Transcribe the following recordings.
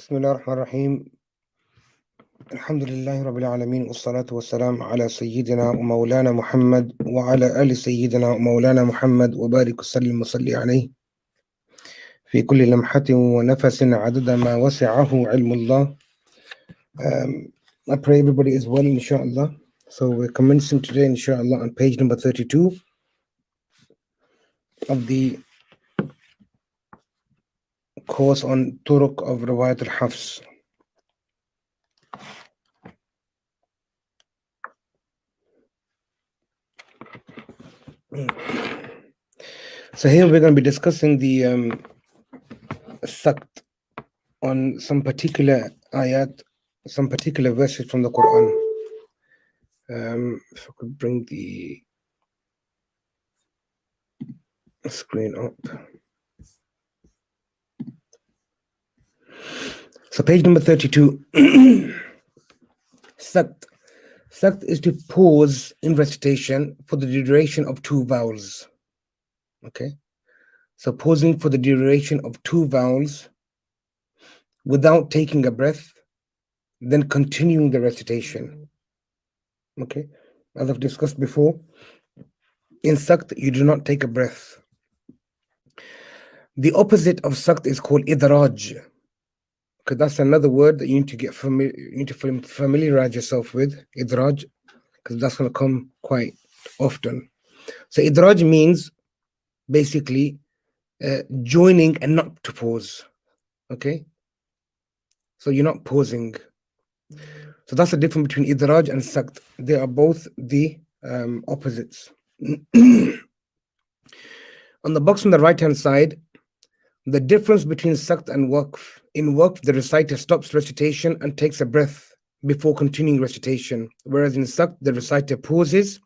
بسم الله الرحمن الرحيم. الحمد لله رب العالمين والصلاة والسلام على سيدنا ومولانا محمد وعلى آل سيدنا ومولانا محمد وبارك وسلم وصلي عليه في كل لمحة ونفس عدد ما وسعه علم الله. I pray everybody is well, inshallah. So we're commencing today, inshallah, on page number 32 of the course on Turuq of Riwayat al-Hafs. So here we're going to be discussing the sakt on some particular ayat, some particular verses from the Quran. If I could bring the screen up. So page number 32. Sakt. Sakt is to pause in recitation for the duration of two vowels. Okay. So pausing for the duration of two vowels without taking a breath, then continuing the recitation. Okay. As I've discussed before, in sakt, you do not take a breath. The opposite of sakt is called idraj. Okay, that's another word that you need to get familiarize yourself with, idraj, because that's going to come quite often. So idraj means basically joining and not to pause. Okay, so you're not pausing. So that's the difference between idraj and sakt. They are both the opposites. On the box on the right hand side, the difference between sakt and waqf. In waqf, the reciter stops recitation and takes a breath before continuing recitation, whereas in sakt, the reciter pauses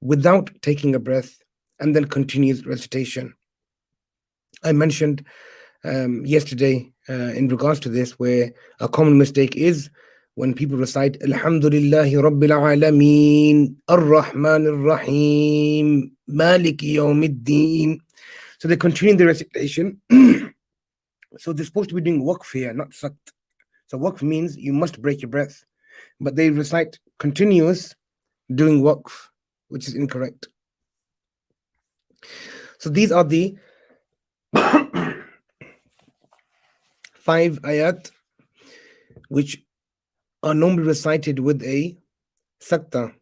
without taking a breath and then continues recitation. I mentioned yesterday in regards to this, where a common mistake is when people recite Alhamdulillahi Rabbil Alameen, Ar-Rahman Ar-Rahim, Maliki Yawmiddin. So they continue the recitation. So they're supposed to be doing waqf here, not sakt. So waqf means you must break your breath. But they recite continuous doing waqf, which is incorrect. So these are the 5 ayat which are normally recited with a sakta.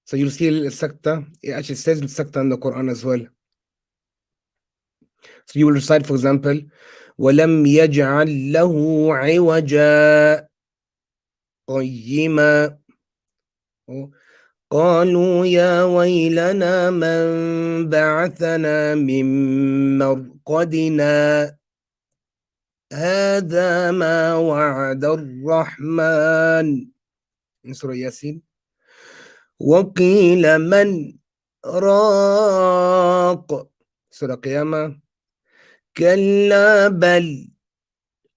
So you'll see a little sakta. It actually says in sakta in the Quran as well. So you will recite, for example, وَلَمْ يَجْعَلْ لَهُ عِوَجًا قَيِّمًا. قالوا يا ويلنا من بعثنا من مرقدنا هذا ما وعد الرحمن in Surah Yasin. وقيل من راق Surah Qiyamah. كلا بل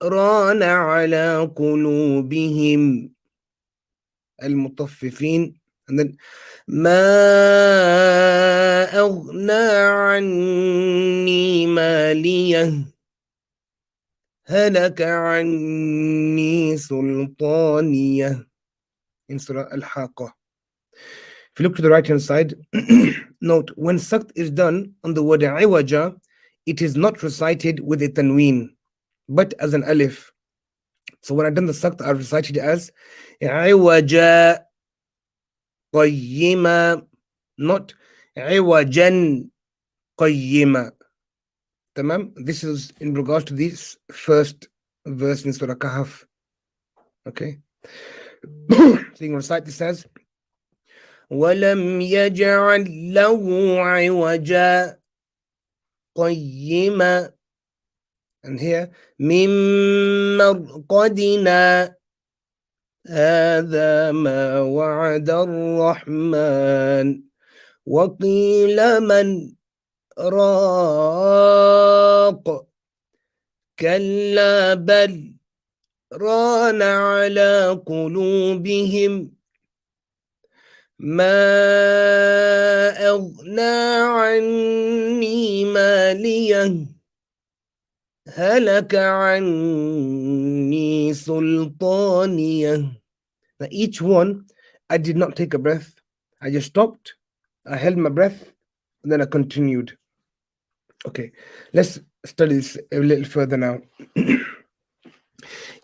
ران على قلوبهم المطففين. And then ما أغنى عني ماليه هلك عني سلطانيه in Surah Al-Haqqa. If you look to the right hand side, note when sakt is done on the word iwaja, it is not recited with a tanween, but as an alif. So when I've done the sakt, I've recited it as iwaja qayyima, not iwajan qayyima. Tamam? This is in regards to this first verse in Surah Kahf. Okay? So you can recite this as وَلَمْ يَجْعَلْ لَهُ عِوَجًا قَيِّمًا. And here, مِن مَرْقَدِنَا هَذَا مَا وَعَدَ الرَّحْمَنُ وَقِيلَ مَنْ راق كلا بل ران على قلوبهم ما أغنى عني ماليه هلك عني سلطانية. Now each one, I did not take a breath. I just stopped. I held my breath, and then I continued. Okay, let's study this a little further now.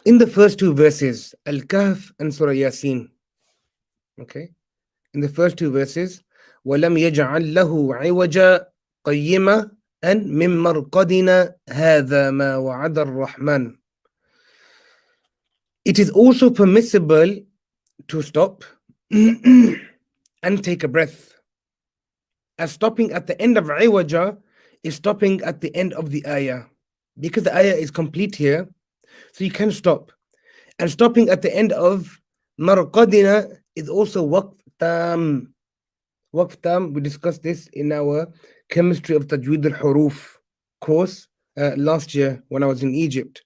In the first two verses, Al-Kahf and Surah Yasin, okay, in the first two verses, وَلَمْ يَجْعَلْ لَهُ عِوَجًا قَيِّمًا and مِن مَرْقَدِنَا هَذَا مَا وَعَدَ الرَّحْمَنُ. It is also permissible to stop and take a breath. As stopping at the end of iwaja is stopping at the end of the ayah. Because the ayah is complete here, so you can stop. And stopping at the end of marqadina is also waqf tam. Waqf tam, we discussed this in our Chemistry of Tajweed al-Huruf course last year when I was in Egypt.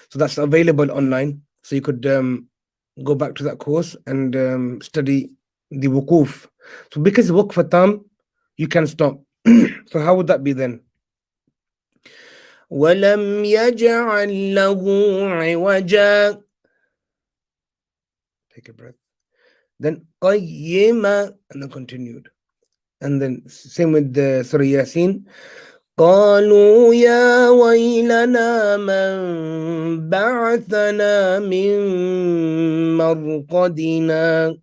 So that's available online. So you could go back to that course and study the wukuf. So because waqf tam, you can stop. So how would that be then? وَلَمْ يَجْعَلْ لَهُ عِوَجًا. Take a breath. Then قَيِّمًا and then continued. And then same with the Surah Yasin. قالوا يا ويلنا من بعثنا من مرقدنا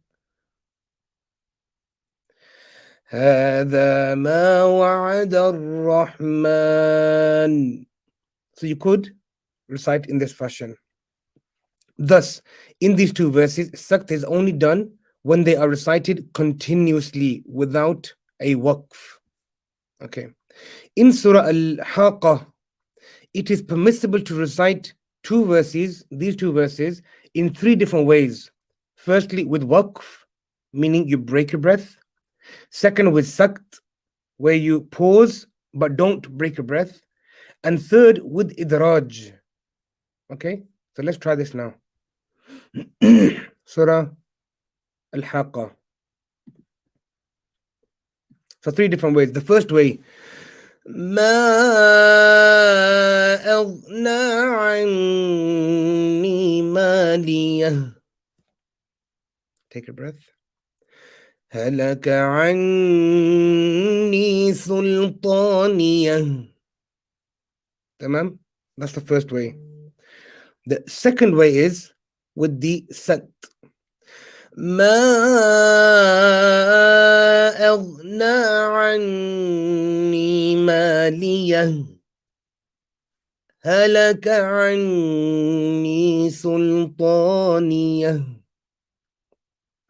هذا ما وعد الرحمن. So you could recite in this fashion. Thus, in these two verses, sakt is only done when they are recited continuously without a waqf. Okay. In Surah Al-Haqqa, it is permissible to recite two verses, these two verses, in three different ways. Firstly, with waqf, meaning you break your breath. Second, with sakt, where you pause but don't break your breath. And third, with idraj. Okay, so let's try this now. Surah Al-Haqqa. So three different ways. The first way, ما أغنى عني مالية. Take a breath. هلك عني سلطانية. Tamam? That's the first way. The second way is with the sakt. ما أغنى عني مالية هلك عني سلطانية.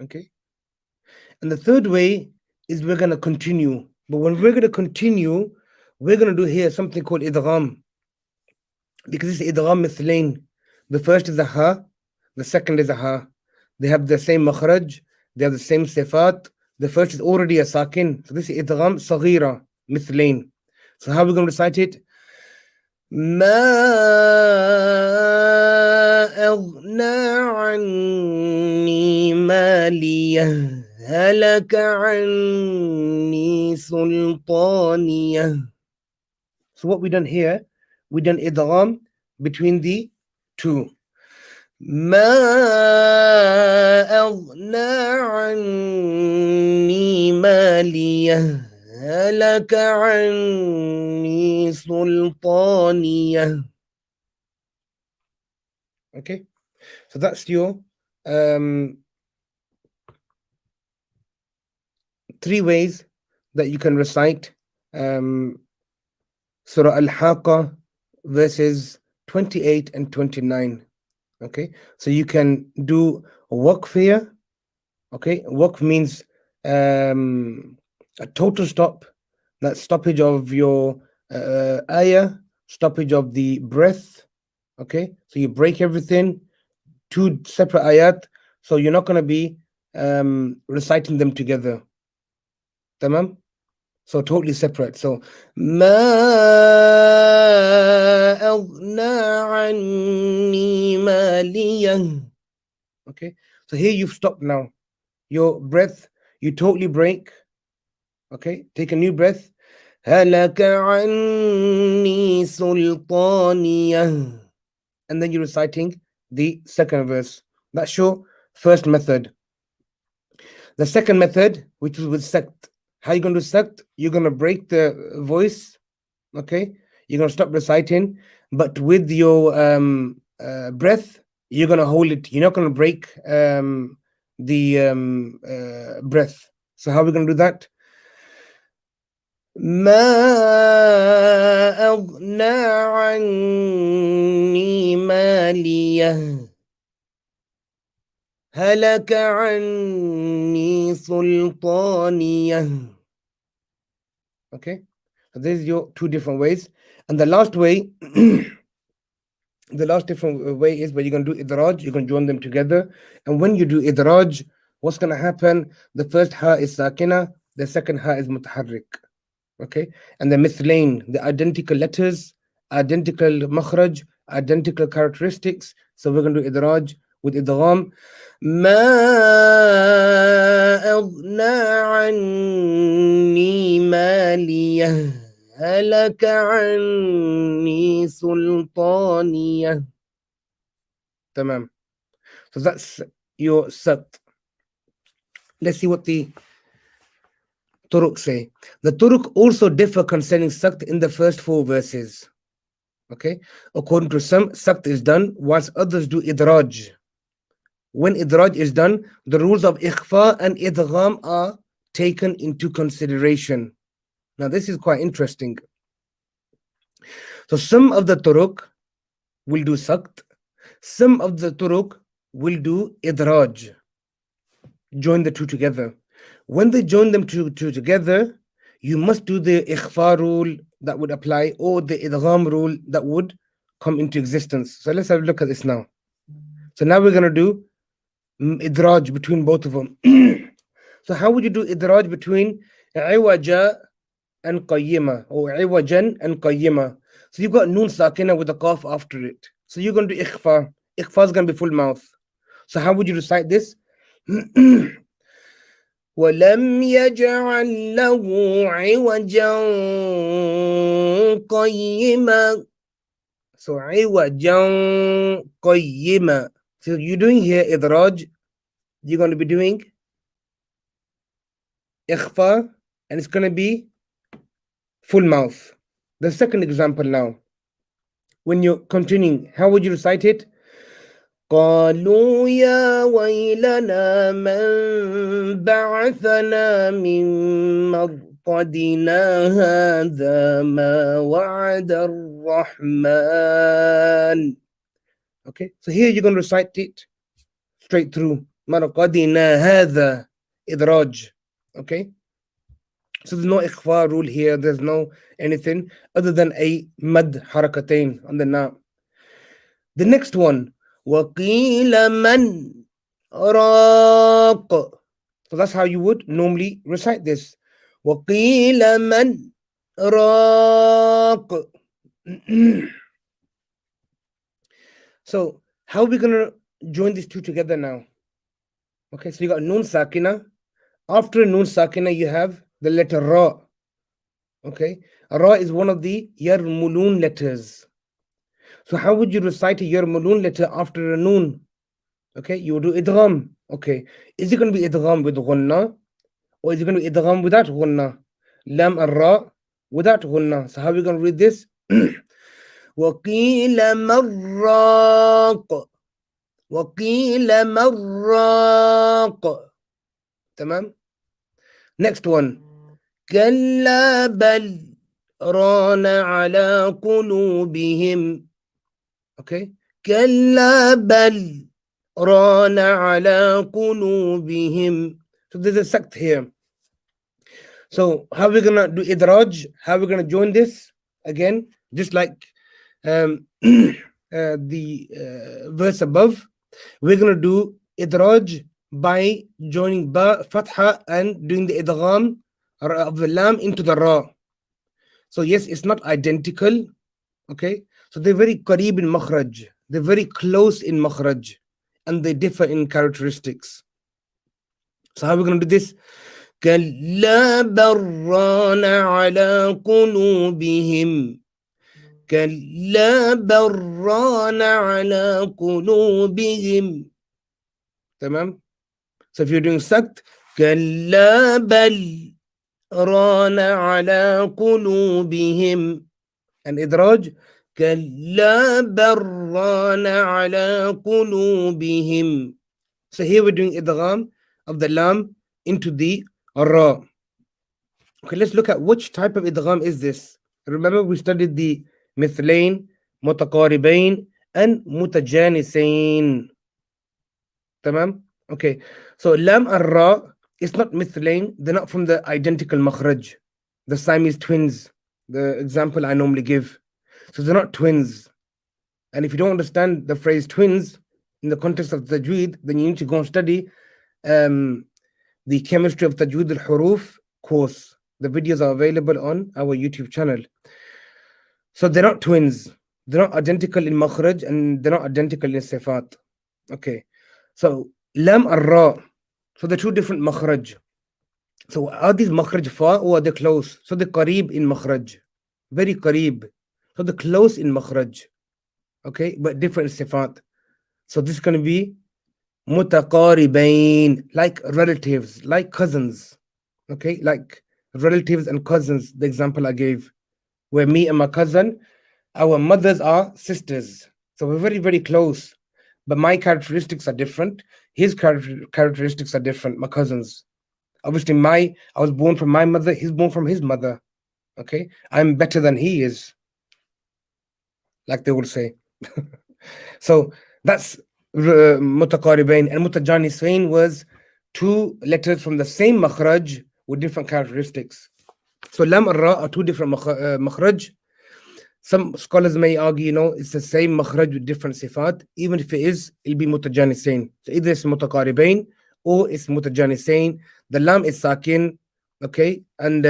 Okay. And the third way is we're going to continue. But when we're going to continue, we're going to do here something called idgham. Because it's idgham mithlain. The first is a ha, the second is a ha. They have the same makhraj, they have the same sifat. The first is already a sakin. So this is idgham saghira, mithlain. So how are we going to recite it? ما أغنى عني مالية هلك عني سلطانية. So what we done here, we done idgham between the two. ما أغنى عني مالية هلك عني سلطانية. Okay, so that's your three ways that you can recite Surah Al-Haqqa verses 28 and 29. Okay, so you can do waqf here. Okay, waqf means a total stop, that stoppage of your ayah, stoppage of the breath. Okay, so you break everything, two separate ayat, so you're not going to be reciting them together. Tamam? So totally separate. So ما أغنى عني ماليا. Okay, so here you've stopped now. Your breath, you totally break. Okay, take a new breath. هلك عني سلطانية. And then you're reciting the second verse. That's your first method. The second method, which is with sakt. How you going to do sakt? You're going to break the voice, okay? You're going to stop reciting, but with your breath, you're going to hold it. You're not going to break the breath. So how are we going to do that? ما أغنى عني ماليه هلك عني سلطانيه. Okay, so this is your two different ways. And the last way, the last different way is where you're going to do idraj, you're going to join them together. And when you do idraj, what's going to happen? The first ha is sakina, the second ha is mutaharrik. Okay, and the mithlain, the identical letters, identical makhraj, identical characteristics. So we're going to do idraj with idgham. ما أغنى عني ماليه هلك عني سلطانيه. تمام. So that's your sat. Let's see what the Turuq say. The Turuq also differ concerning sakt in the first four verses. Okay, according to some, sakt is done whilst others do idraj. When idraj is done, the rules of ikhfa and idgham are taken into consideration. Now this is quite interesting. So some of the Turuq will do sakt, some of the Turuq will do idraj. Join the two together. When they join them two together, you must do the ikhfa rule that would apply or the idgham rule that would come into existence. So let's have a look at this now. So now we're going to do idraj between both of them. So how would you do idraj between iwaja and qayyima, or iwajan and qayyima? So you've got noon sakina with a qaf after it. So you're going to do ikhfa. Ikhfa is going to be full mouth. So how would you recite this? ولم يجعل له عوجا قيما. So عوجا قيما. So you're doing here idraj. You're going to be doing ikhfa, and it's going to be full mouth. The second example now. When you're continuing, how would you recite it? قالوا يا ويلنا من بعثنا من مرقدنا هذا ما وعد الرحمن. Okay, so here you're going to recite it straight through. مرقدنا هذا إدراج. Okay, so there's no ikhfa rule here, there's no anything other than a mad harakatain on the na. The next one, وَقِيلَ مَنْ رَاقَ. So that's how you would normally recite this. وَقِيلَ مَنْ رَاقَ. So how are we going to join these two together now? Okay, so you got noon sakina. After noon sakina, you have the letter ra. Okay, ra is one of the yarmulun letters. So how would you recite a yarmulun letter after a noon? Okay, you would do idgham. Okay, is it going to be idgham with ghunna, or is it going to be idgham without ghunna? Lam and ra without ghunna. So how are we going to read this? وَقِيلَ مَرَّاقَ. وَقِيلَ مَرَّاقَ. تمام. Next one. كَلَّا بَلْ رَانَ عَلَى قُلُوبِهِمْ. Okay, كَلَّا بَلْ رَانَ عَلَى قُلُوبِهِمْ. So there's a sakt here. So how are we going to do idraj? How are we going to join this? Again, just like the verse above, we're going to do idraj by joining ba, fatha, and doing the idgham of the lam into the ra. So yes, it's not identical. Okay, so they're very qareeb in makhraj. They're very close in makhraj, and they differ in characteristics. So how are we going to do this? كلا بران على قلوبهم كلا بران على قلوبهم. تمام. So if you're doing sakt, كلا بل ران على قلوبهم. And إدراج, كلا بران على قلوبهم. So here we're doing idgham of the lam into the ra. Okay, let's look at which type of idgham is this. Remember we studied the mithlain, mutaqaribain, and mutajanisain. Tamam? Okay, so lam and ra is not mithlain. They're not from the identical makhraj, the Siamese twins, the example I normally give. So they're not twins. And if you don't understand the phrase twins in the context of tajweed, then you need to go and study the chemistry of tajweed al-huruf course. The videos are available on our YouTube channel. So they're not twins. They're not identical in makhraj and they're not identical in sifat. Okay. So lam and ra. So they're two different makhraj. So are these makhraj fa or are they close? So they're qareeb in makhraj. Very qareeb. So they're close in makhraj. Okay, but different sifat. So this is going to be mutaqaribain, like relatives, like cousins. Okay, like relatives and cousins, the example I gave, where me and my cousin, our mothers are sisters. So we're very, very close. But my characteristics are different. His characteristics are different, my cousins. Obviously, I was born from my mother, he's born from his mother. Okay, I'm better than he is, like they would say. So that's mutaqaribain, and mutajanisain was two letters from the same makhraj with different characteristics. So lam and ra are two different makhraj. Some scholars may argue, it's the same makhraj with different sifat. Even if it is, it'll be mutajanisain. So either it's mutaqaribain or it's mutajanisain. The lam is sakin, okay, and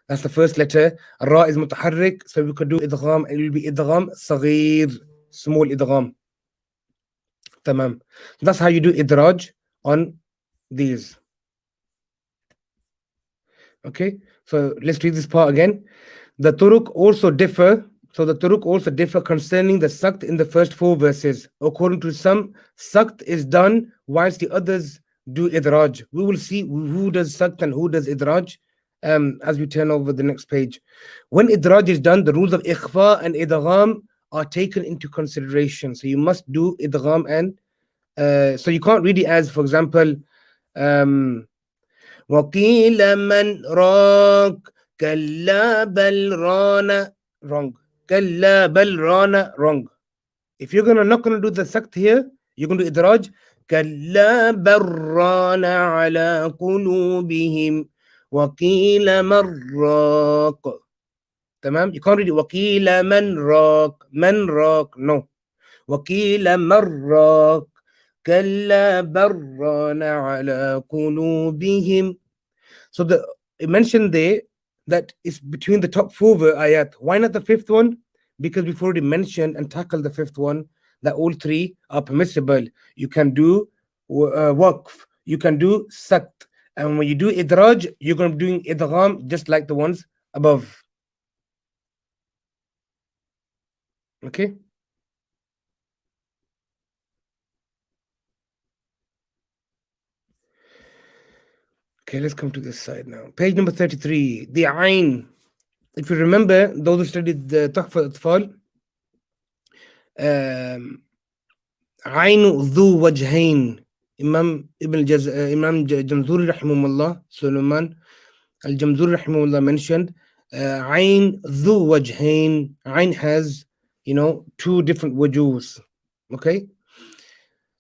that's the first letter. Ra is mutaharrik, so we could do idgham. It will be idgham saghir, small idgham. Tamam. That's how you do idraj on these. Okay, so let's read this part again. The turuq also differ. So the turuq also differ concerning the sakt in the first four verses. According to some, sakt is done whilst the others do idraj. We will see who does sakt and who does idraj as we turn over the next page. When idraj is done, the rules of ikhfa and idgham are taken into consideration. So you must do idgham and so you can't read it as, for example, وَقِيلَ مَنْ رَاكَ كَلَّا بَلْ رَانَ, wrong. كَلَّا بَلْ رَانَ, wrong. If you're not going to do the sakt here, you're going to do idraj. كَلَّا بَلْ رَانَ عَلَى قُلُوبِهِمْ وَقِيلَ مَنْ رَاكَ. تمام. You can't read it. وَقِيلَ مَنْ رَاكَ, no. وَقِيلَ مَنْ رَاكَ كلا بران على قلوبهم. So it mentioned there that it's between the top four ayat. Why not the fifth one? Because we've already mentioned and tackled the fifth one, that all three are permissible. You can do waqf, you can do sakt, and when you do idraj, you're going to be doing idgham just like the ones above. Okay. Okay, let's come to this side now. Page number 33, the ayn. If you remember, those who studied the Tuhfa al-Atfal, عين ذو وجهين. Imam Jamzuri rahimahullah, Sulaiman al-Jamzuri rahimahullah mentioned عين ذو وجهين. Ayn has, two different wajuhs. Okay.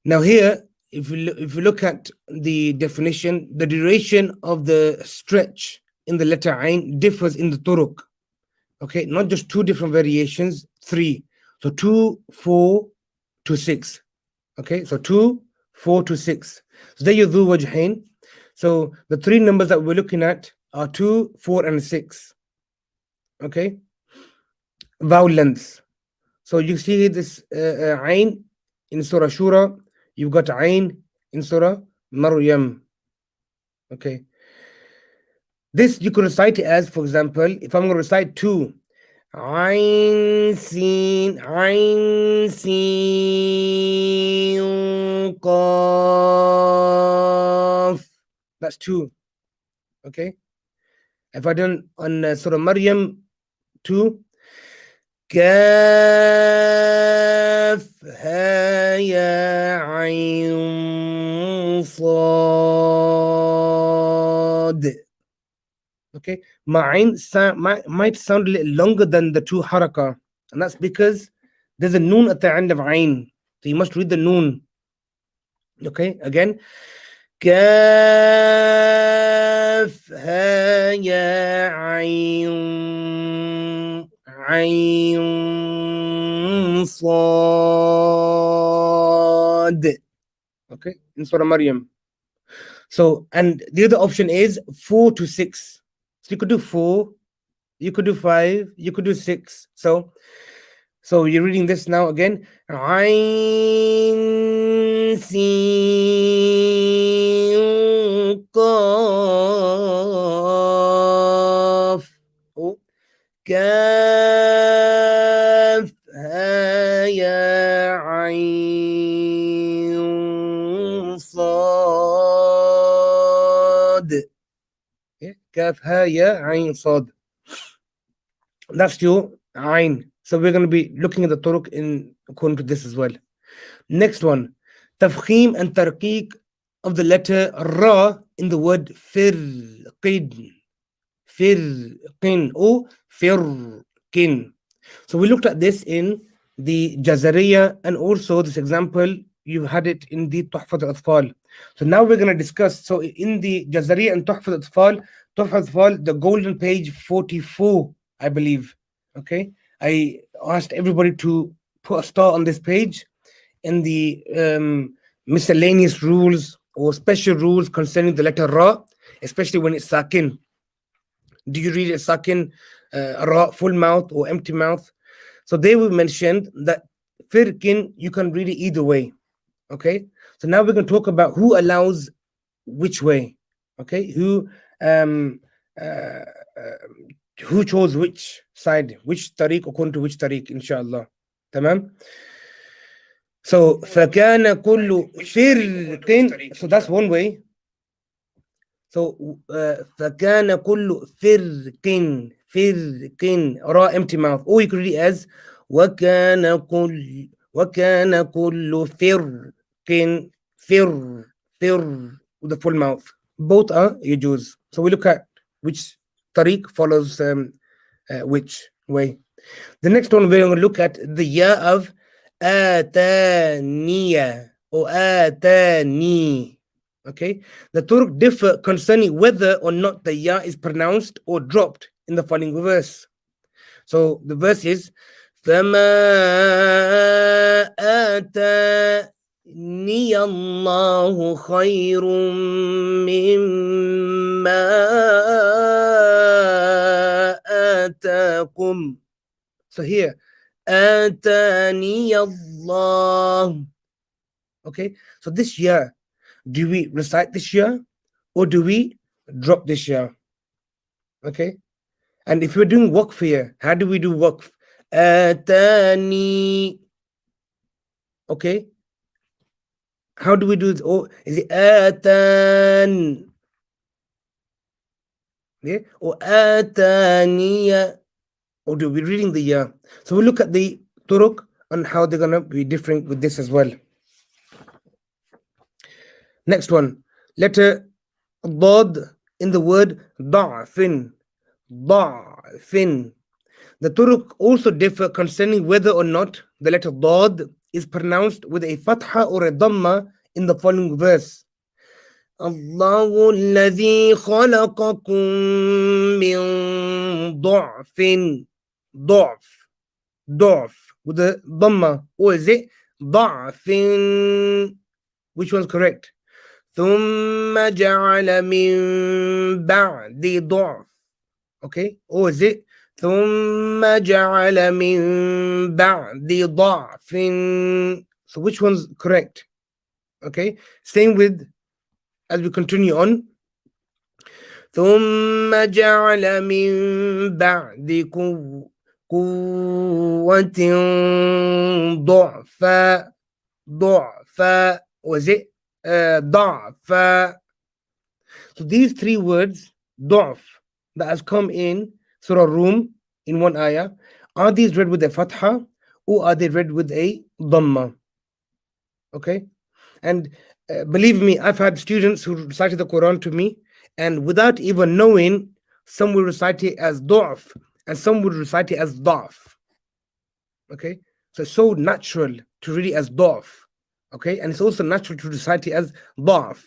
Now here, if you look at the definition, the duration of the stretch in the letter Ayn differs in the turuq. Okay, not just two different variations, three. So 2, 4 to 6. Okay, so 2, 4 to 6. So there you do wajhain. So the three numbers that we're looking at are 2, 4, and 6. Okay, vowel lengths. So you see this Ain in Surah Shura, you've got Ain in Surah Maryam. Okay. This you could recite it as, for example, if I'm going to recite two, Ain Sin, Ain Sin Qaf. That's two. Okay. If I done on Surah Maryam 2, كاف ها يا عين صاد. Okay, ma'in might sound a little longer than the two haraka, and that's because there's a noon at the end of ain, so you must read the noon. Okay, again, كاف ها يا عين صاد. Okay, in Surah Maryam. So, and the other option is 4 to 6. So you could do 4, you could do 5, you could do 6. So you're reading this now again. Ain Sin Qaf. Oh, كاف ها يا عين صاد. كاف ها يا عين صاد. That's your ain. So we're going to be looking at the turuq in according to this as well. Next one, tafkhim and tarqiq of the letter ra in the word firqin. Firqin or firqin. So we looked at this in the Jazariya, and also this example you had it in the Tuhfat al-Atfal. So now we're going to discuss. So in the Jazariya and Tuhfat al-Atfal, the golden page 44, I believe. Okay, I asked everybody to put a star on this page in the miscellaneous rules or special rules concerning the letter Ra, especially when it's sakin. Do you read it sakin, Ra, full mouth or empty mouth? So they were mentioned that firkin, you can read it either way. Okay, so now we're going to talk about who allows which way. Okay, um uh, who chose which side, which tariq according to which tariq, inshallah. Tamam. So فكان كل فرق, so that's one way. So فكان كل فرق ra, empty mouth, or you could read it as وكان كل فرق with the full mouth. Both are yajuz. So we look at which tariq follows which way. The next one we're going to look at the ya of ataniya or atani. Okay, the turuq differ concerning whether or not the ya is pronounced or dropped in the following verse. So the verse is فَمَا آتَانِيَ اللَّهُ خَيْرٌ مِّمَّا آتَاكُمْ. So here, آتَانِيَ اللَّهُ. Okay, so this year, do we recite this year or do we drop this year? Okay, and if we're doing waqf here, how do we do waqf? Atani. Okay, how do we do it? Or is it atan? Yeah, or ataniya? Or do we reading the year? So we look at the turuq and how they're gonna be different with this as well. Next one, letter dad in the word da'fin. Da'fin. The turuq also differ concerning whether or not the letter dad is pronounced with a fatha or a dhamma in the following verse. الله الذي خلقكم من ضعف. ضعف with a dhamma, or is it ضعف? Which one's correct? ثم جعل من بعد ضعف. Okay, or is it ثم جعل من بعد ضعف? So which one's correct? Okay, same with as we continue on. ثم جعل من بعد قوة ضعفا ضعفا was it ضعفا. So these three words ضعف that has come in Surah Rum in one ayah, are these read with a fatha or are they read with a dhamma? Okay, and believe me, I've had students who recited the Quran to me, and without even knowing, some will recite it as da'f and some would recite it as da'f. Okay, so it's so natural to read it as da'f. Okay, and it's also natural to recite it as da'f.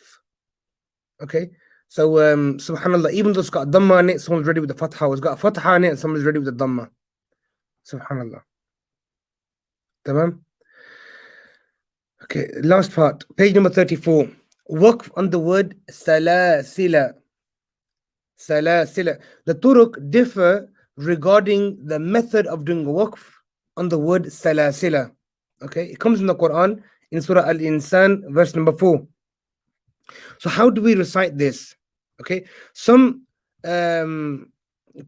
Okay, so subhanallah, even though it's got a dhamma on it, someone's ready with the fatha, it's got a fatha on it, and someone's ready with the dhamma. Subhanallah. Tamam? Okay, last part, page number 34. Waqf on the word salasila. Salasila. The Turuq differ regarding the method of doing waqf on the word salasila. Okay, it comes in the Quran in Surah Al-Insan, verse number 4. So how do we recite this? Okay, some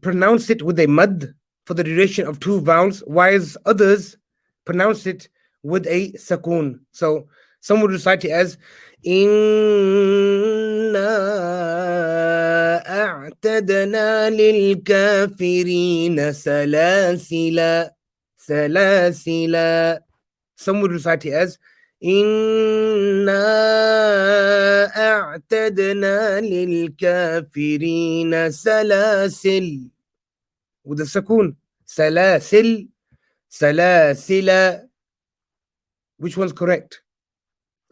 pronounce it with a mad for the duration of two vowels, whilst others pronounce it with a sakoon. So some would recite it as Inna a'tadna lil kafirina salasila salasila. Some would recite it as Inna a'tadna lil kafirina salasil with the sakoon. Salasil, salasila. Which one's correct?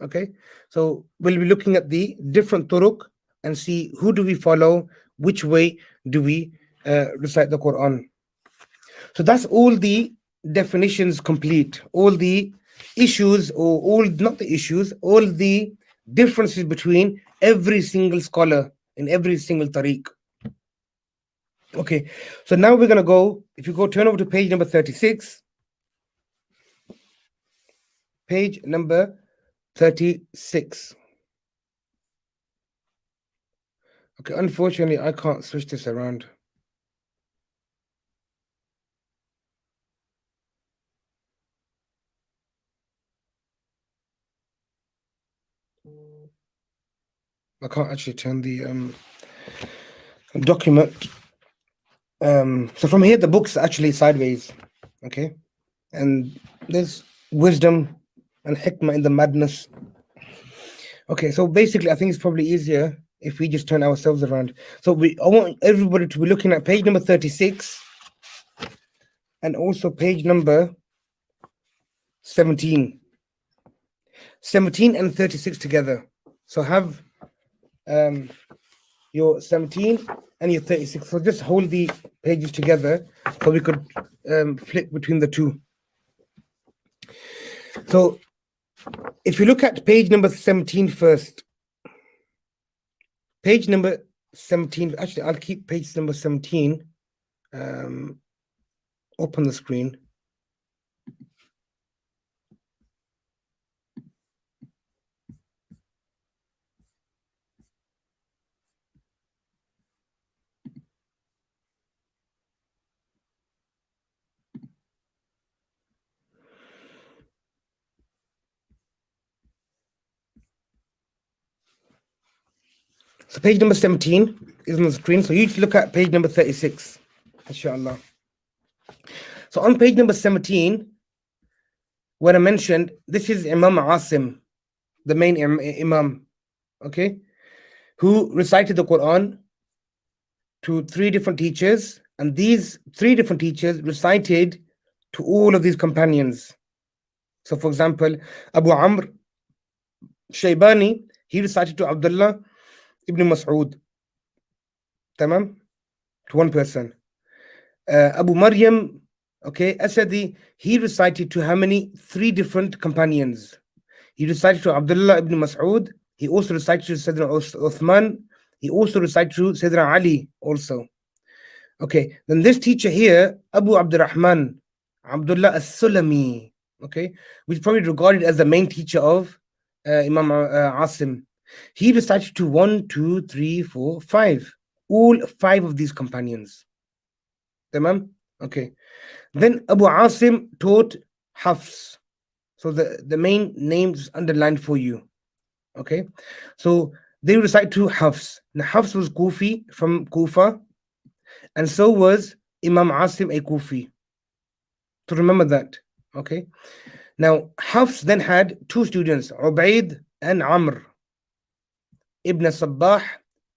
Okay, so we'll be looking at the different turuq and see who do we follow, which way do we recite the Quran. So that's all the definitions complete, all the issues, or all, not the issues, all the differences between every single scholar in every single tariq. Okay, so now we're going to go, if you go turn over to page number 36, page number 36. Okay, unfortunately, I can't switch this around. I can't actually turn the document. So from here, the book's actually sideways. Okay, and there's wisdom and hikmah in the madness. Okay, so basically, I think it's probably easier if we just turn ourselves around. So I want everybody to be looking at page number 36 and also page number 17. 17 and 36 together. So have your 17 and your 36. So just hold the pages together so we could flip between the two. So if you look at page number 17 first, page number 17, actually I'll keep page number 17 up on the screen. So page number 17 is on the screen. So you need to look at page number 36, inshallah. So on page number 17, when I mentioned, this is Imam Asim, the main Imam, okay, who recited the Quran to three different teachers, and these three different teachers recited to all of these companions. So for example, Abu Amr Shaybani, he recited to Abdullah ibn Mas'ud, tamam, to one person. Abu Maryam, okay, Asadi, he recited to how many? Three different companions. He recited to Abdullah ibn Mas'ud, he also recited to Sayyidina Uthman, he also recited to Sayyidina Ali also. Okay, then this teacher here, Abu Abdurrahman, Abdullah as-Sulami, okay, which is probably regarded as the main teacher of Imam Asim. He recited to 1, 2, 3, 4, 5. all 5 of these companions. Tamam? Okay. Then Abu Asim taught Hafs. So the main names underlined for you. Okay. So they recite to Hafs. Now Hafs was Kufi from Kufa, and so was Imam Asim a Kufi. To remember that. Okay. Now Hafs then had 2 students, Ubaid and Amr. Ibn Sabbah,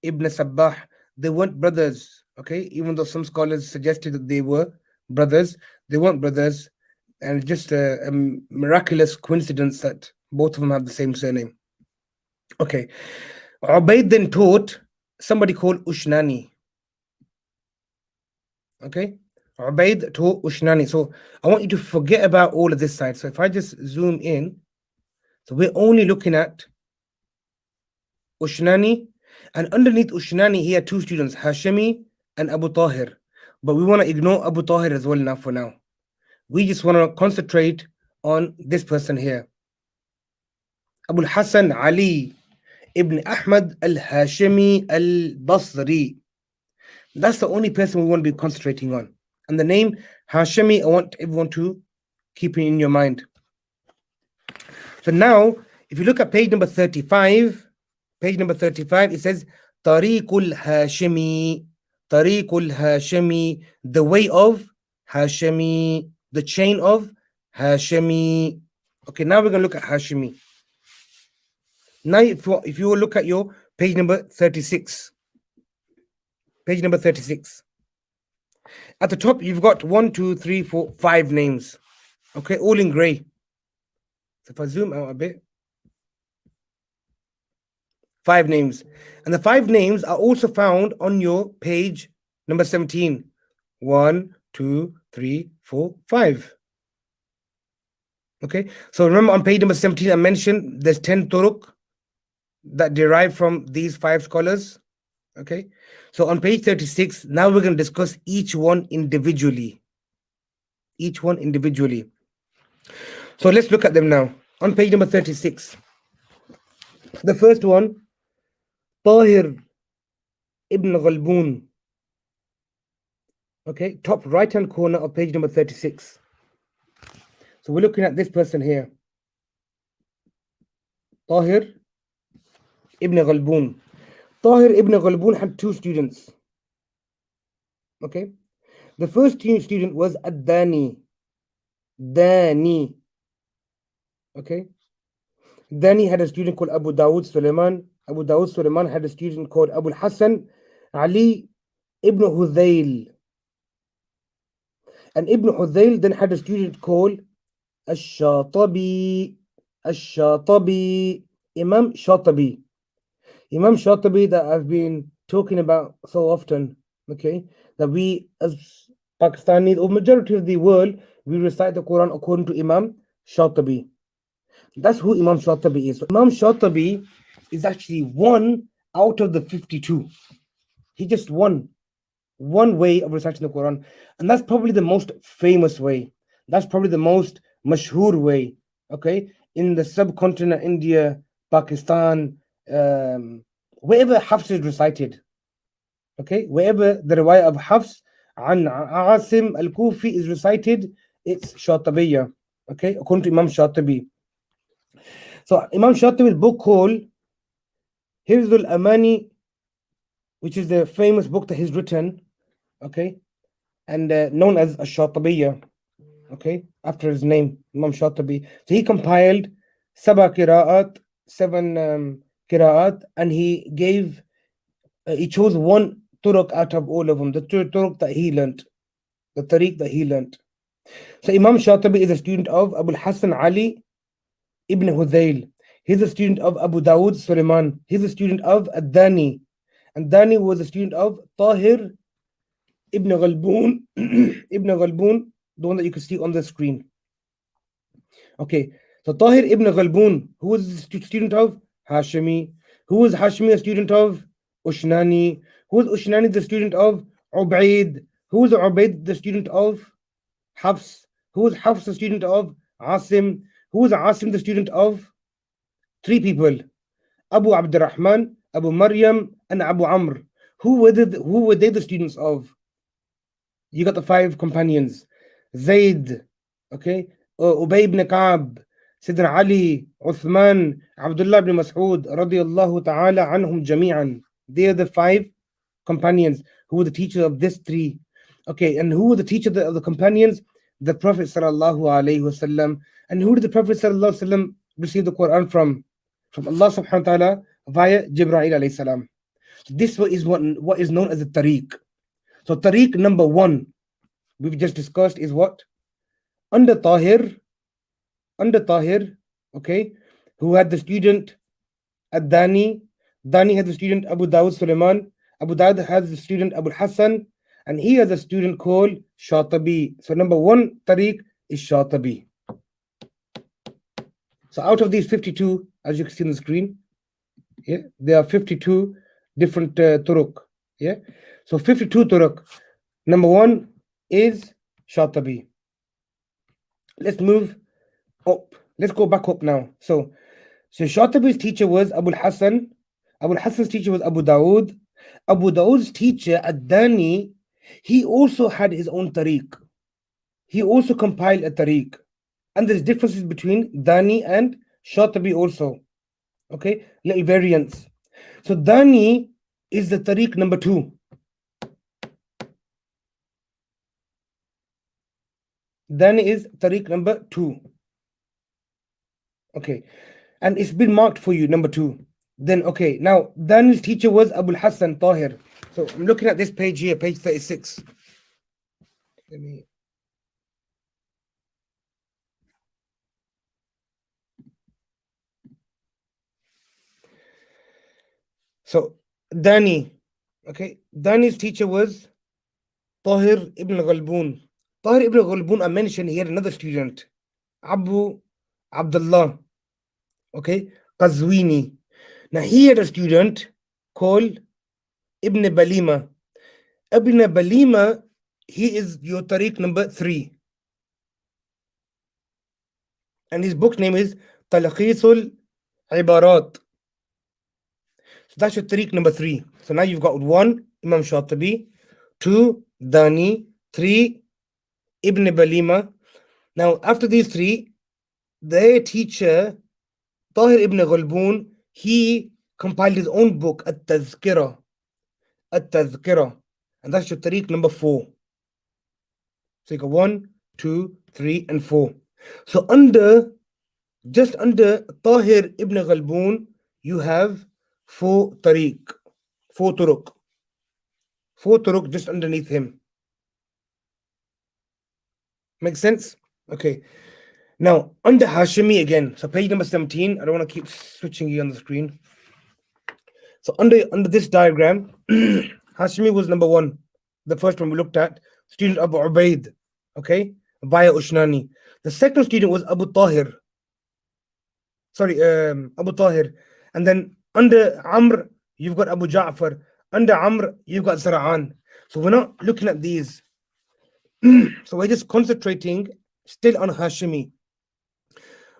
Ibn Sabbah. They weren't brothers. Okay. Even though some scholars suggested that they were brothers, they weren't brothers. And just a miraculous coincidence that both of them have the same surname. Okay. Ubaid then taught somebody called Ushnani. Okay. Ubaid taught Ushnani. So I want you to forget about all of this side. So if I just zoom in, so we're only looking at Ushnani, and underneath Ushnani, he had 2 students, Hashemi and Abu Tahir. But we want to ignore Abu Tahir as well now for now. We just want to concentrate on this person here. Abu Hassan Ali ibn Ahmad al-Hashimi al-Basri. That's the only person we want to be concentrating on. And the name Hashimi, I want everyone to keep it in your mind. So now, if you look at page number 35, it says Tariqul Hashimi, Tariqul Hashimi, the way of Hashimi, the chain of Hashimi. Okay, now we're going to look at Hashimi. Now, if you look at your page number 36, at the top, you've got 1, 2, 3, 4, 5 names. Okay, all in gray. So if I zoom out a bit, 5 names. And the 5 names are also found on your page number 17. 1, 2, 3, 4, 5. Okay, so remember on page number 17, I mentioned there's 10 turuq that derive from these 5 scholars. Okay, so on page 36, now we're going to discuss each one individually. So let's look at them now. On page number 36, the first one, Tahir ibn Ghalboon. Okay, top right hand corner of page number 36. So we're looking at this person here, Tahir ibn Ghalboon. Tahir ibn Ghalboon had 2 students. Okay, the first student was Ad-Dani. Okay, Dani had a student called Abu Dawud Sulaiman. Abu Dawud Sulaiman had a student called Abu Hassan Ali ibn Hudayl. And Ibn Hudayl then had a student called Ash-Shatabi. Imam Shatabi that I've been talking about so often. Okay, that we as Pakistanis or majority of the world, we recite the Quran according to Imam Shatabi. That's who Imam Shatabi is. So Imam Shatabi is actually 1 out of the 52. He just one way of reciting the Quran, and that's probably the most famous way. That's probably the most mashhur way. Okay, in the subcontinent, India, Pakistan, wherever Hafs is recited. Okay, wherever the riwayah of Hafs an Asim al-Kufi is recited, it's Shatabiya. Okay, according to Imam Shatabi. So Imam Shatabi's book called Hifzul Amani, which is the famous book that he's written, okay, and known as Ash-Shatabiya, okay, after his name, Imam Shatabi. So he compiled 7 qira'at, and he chose 1 turuq out of all of them, the turuq that he learnt, the tariq that he learnt. So Imam Shatabi is a student of Abu Hassan Ali ibn Hudayl. He's a student of Abu Dawud Sulaiman. He's a student of Ad-Dani. And Dani was a student of Tahir ibn Ghalboon, the one that you can see on the screen. Okay, so Tahir ibn Ghalboon, who was a student of Hashimi. Who was Hashimi a student of? Ushnani. Who was Ushnani the student of? Ubaid. Who was Ubaid the student of? Hafs. Who was Hafs the student of? Asim. Who was Asim the student of? 3 people, Abu Abdurrahman, Abu Maryam, and Abu Amr. who were they the students of? You got the 5 companions: Zayd, okay, Ubay ibn Ka'b, Sidna Ali, Uthman, Abdullah ibn Mas'ud, radiyallahu ta'ala anhum jami'an. They are the 5 companions who were the teachers of this 3. Okay, and who were the teachers of the companions? The Prophet sallallahu alaihi wasallam. And who did the Prophet sallallahu alaihi wasallam receive the Quran from? From Allah subhanahu wa ta'ala via Jibreel alayhi salam. This is what is known as the tariq. So tariq number 1 we've just discussed is what? Under Tahir, okay, who had the student Ad-Dani. Dani had the student Abu Dawud Sulaiman. Abu Dawud has the student Abu Hassan, and he has a student called Shatabi. So number 1 tariq is Shatabi. So out of these 52, as you can see on the screen, yeah, there are 52 different turuq. Yeah, so 52 turuq. Number 1 is Shatabi. Let's move up. Let's go back up now. So Shatabi's teacher was Abu Hassan. Abu Hassan's teacher was Abu Dawood. Abu Dawood's teacher, Ad-Dani, he also had his own tariq. He also compiled a tariq. And there's differences between Dani and Shatabi also. Okay, little variants. So Dani is the tariq number 2. Dani is tariq number 2. Okay, and it's been marked for you, number 2. Then, okay, now Dani's teacher was Abu Hassan Tahir. So I'm looking at this page here, page 36. Let me. So Dani, okay, Dani's teacher was Tahir ibn Ghalboon. Tahir ibn Ghalboon, I mentioned he had another student, Abu Abdullah, okay, Qazwini. Now he had a student called Ibn Balima. Ibn Balima, he is your tariq number 3. And his book name is Talqisul Ibarat. So that's your tariq number 3. So now you've got 1, Imam Shatibi, 2, Dani, 3, Ibn Balima. Now after these 3, their teacher, Tahir ibn Ghalboon, he compiled his own book, At-Tazkira. At-Tazkira. And that's your tariq number 4. So you got 1, 2, 3, and 4. So just under Tahir ibn Ghalboon, you have 4 tariq, 4 turuq. 4 turuq just underneath him. Make sense? Okay. Now, under Hashimi again, so page number 17, I don't want to keep switching you on the screen. So under this diagram, Hashimi was number 1, the first one we looked at, student Abu Ubaid, okay, via Ushnani. The second student was Abu Tahir. Abu Tahir. And then under Amr, you've got Abu Ja'far. Under Amr, you've got Zara'an. So we're not looking at these. So we're just concentrating still on Hashimi.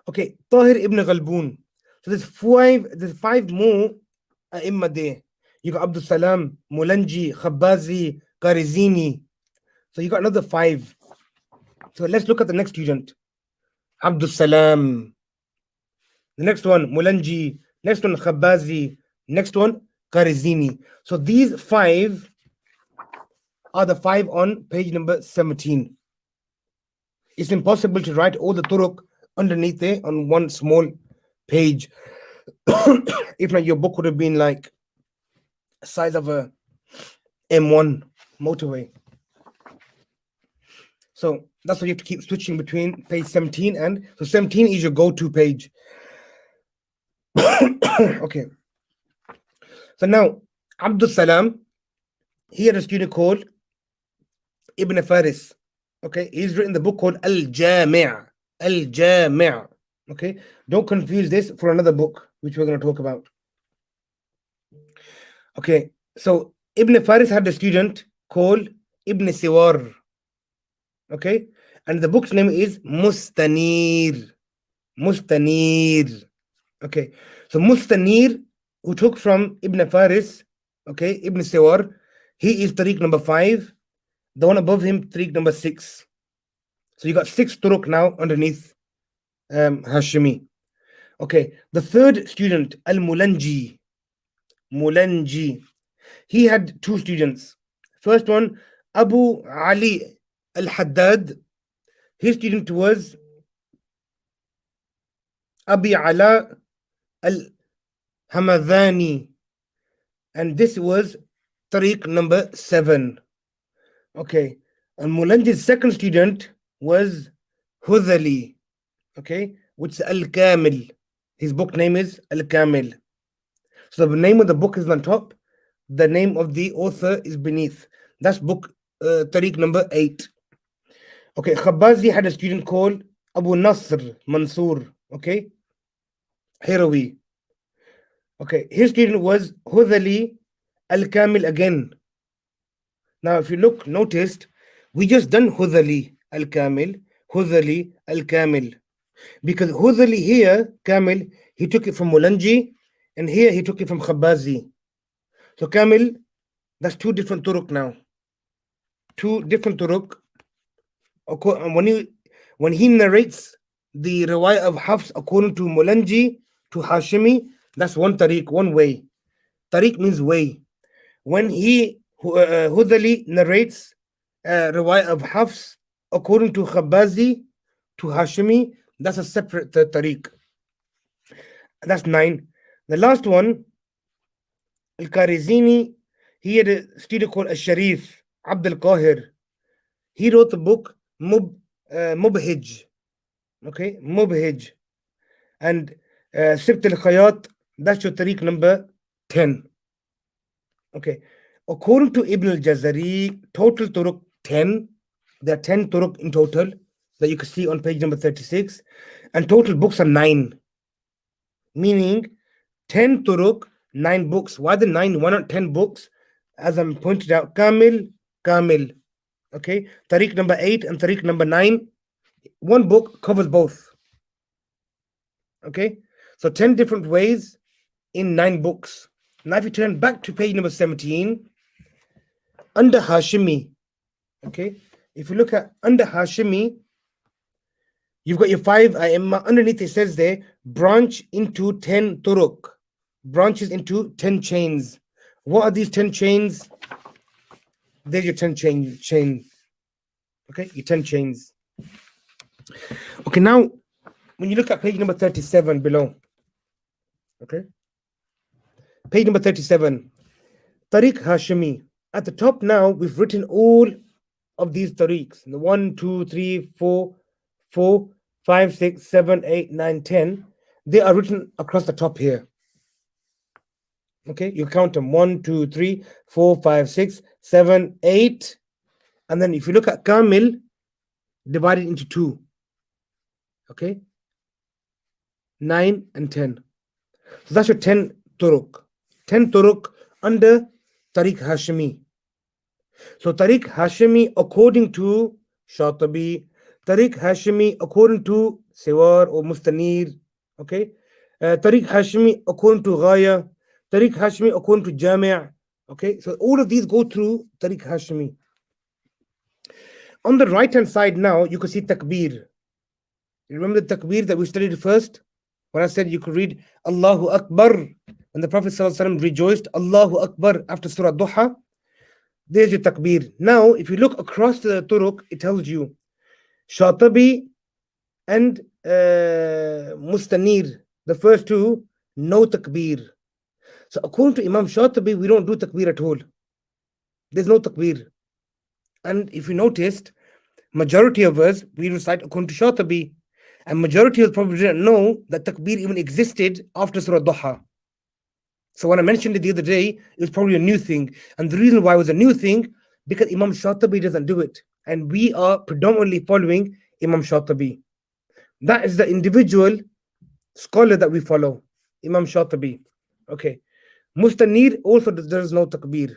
Okay, Tahir ibn Ghalboon. So there's 5 more Imma there. You got Abdul Salam, Mulanji, Khabbazi, Karizini. So you got another 5. So let's look at the next student. Abdul Salam. The next one, Mulanji. Next one, Khabbazi. Next one, Karizini. So these 5 are the 5 on page number 17. It's impossible to write all the turuq underneath there on one small page. If not, your book would have been like the size of a M1 motorway. So that's why you have to keep switching between page 17 and so 17 is your go-to page. Okay. So now Abdul Salam, he had a student called Ibn Faris. Okay, he's written the book called Al-Jami'. Al-Jami'. Okay, don't confuse this for another book which we're going to talk about. Okay, so Ibn Faris had a student called Ibn Siwar. Okay, and the book's name is Mustanir. Mustanir. Okay, so Mustanir, who took from Ibn Faris, Okay, Ibn Sawar, he is tariq number 5. The one above him, tariq number 6. So you got 6 turuq now underneath Hashimi. Okay, the third student, Al Mulanji. Mulanji. He had 2 students. First one, Abu Ali Al Haddad. His student was Abi Ala Al Hamadani. And this was tariq number 7. Okay. And Mulanji's second student was Hudhali. Okay, which is Al Kamil. His book name is Al Kamil. So the name of the book is on top, the name of the author is beneath. That's book tariq number 8. Okay, Khabazi had a student called Abu Nasr Mansour. Okay, Hirawi. Okay, his student was Hudhali Al Kamil again. Now, if you look, noticed, we just done Hudhali Al Kamil, Hudhali Al Kamil. Because Hudhali here, Kamil, he took it from Mulanji, and here he took it from Khabazi. So Kamil, that's 2 different turuq now. 2 different turuq. When he narrates the riwayah of Hafs according to Mulanji to Hashimi, that's one tariq, one way. Tariq means way. When he Hudhali narrates riwayah of Hafs according to Khabazi to Hashimi, that's a separate tariq. That's 9. The last one, Al-Karizini, he had a student called Al-Sharif, Abd al-Qahir. He wrote the book Mubhij. Okay, Mubhij. And Sibt al-Khayat, that's your tariq number 10. Okay. According to Ibn al-Jazari, total turuq 10. There are 10 turuq in total that you can see on page number 36. And total books are 9. Meaning 10 turuq, 9 books. Why the 9? Why not 10 books? As I'm pointed out, Kamil. Okay, tariq number 8 and tariq number 9. One book covers both. Okay, so 10 different ways in 9 books. Now, if you turn back to page number 17, under Hashimi, okay, if you look at under Hashimi, you've got your 5 underneath it says there, branch into 10 turuq, branches into 10 chains. What are these 10 chains? There's your 10 chain. Okay, your 10 chains. Okay, now, when you look at page number 37 below, okay, page number 37, Tariq Hashimi. At the top now, we've written all of these tariqs. The 1, 2, 3, 4, 5, 6, 7, 8, 9, 10. They are written across the top here. Okay, you count them 1, 2, 3, 4, 5, 6, 7, 8. And then if you look at Kamil, divided into 2. Okay, 9 and 10. So that's your 10 turuq. 10 turuq under Tariq Hashimi. So Tariq Hashimi according to Shatibi, Tariq Hashimi according to Siwar or Mustanir, okay? Tariq Hashimi according to Ghaya, Tariq Hashimi according to Jami', okay? So all of these go through Tariq Hashimi. On the right hand side now, you can see Takbir. You remember the Takbir that we studied first? When I said you could read Allahu Akbar, when the Prophet ﷺ rejoiced, Allahu Akbar after Surah Duha, there's your Takbir. Now, if you look across the Turuq, it tells you Shatabi and Mustanir, the first 2, no Takbir. So according to Imam Shatabi, we don't do Takbir at all. There's no Takbir. And if you noticed, majority of us, we recite according to Shatabi. And majority of us probably didn't know that Takbir even existed after Surah Duha. So when I mentioned it the other day, it was probably a new thing. And the reason why it was a new thing, because Imam Shatabi doesn't do it. And we are predominantly following Imam Shatabi. That is the individual scholar that we follow, Imam Shatabi. Okay. Mustanir also does no Takbir.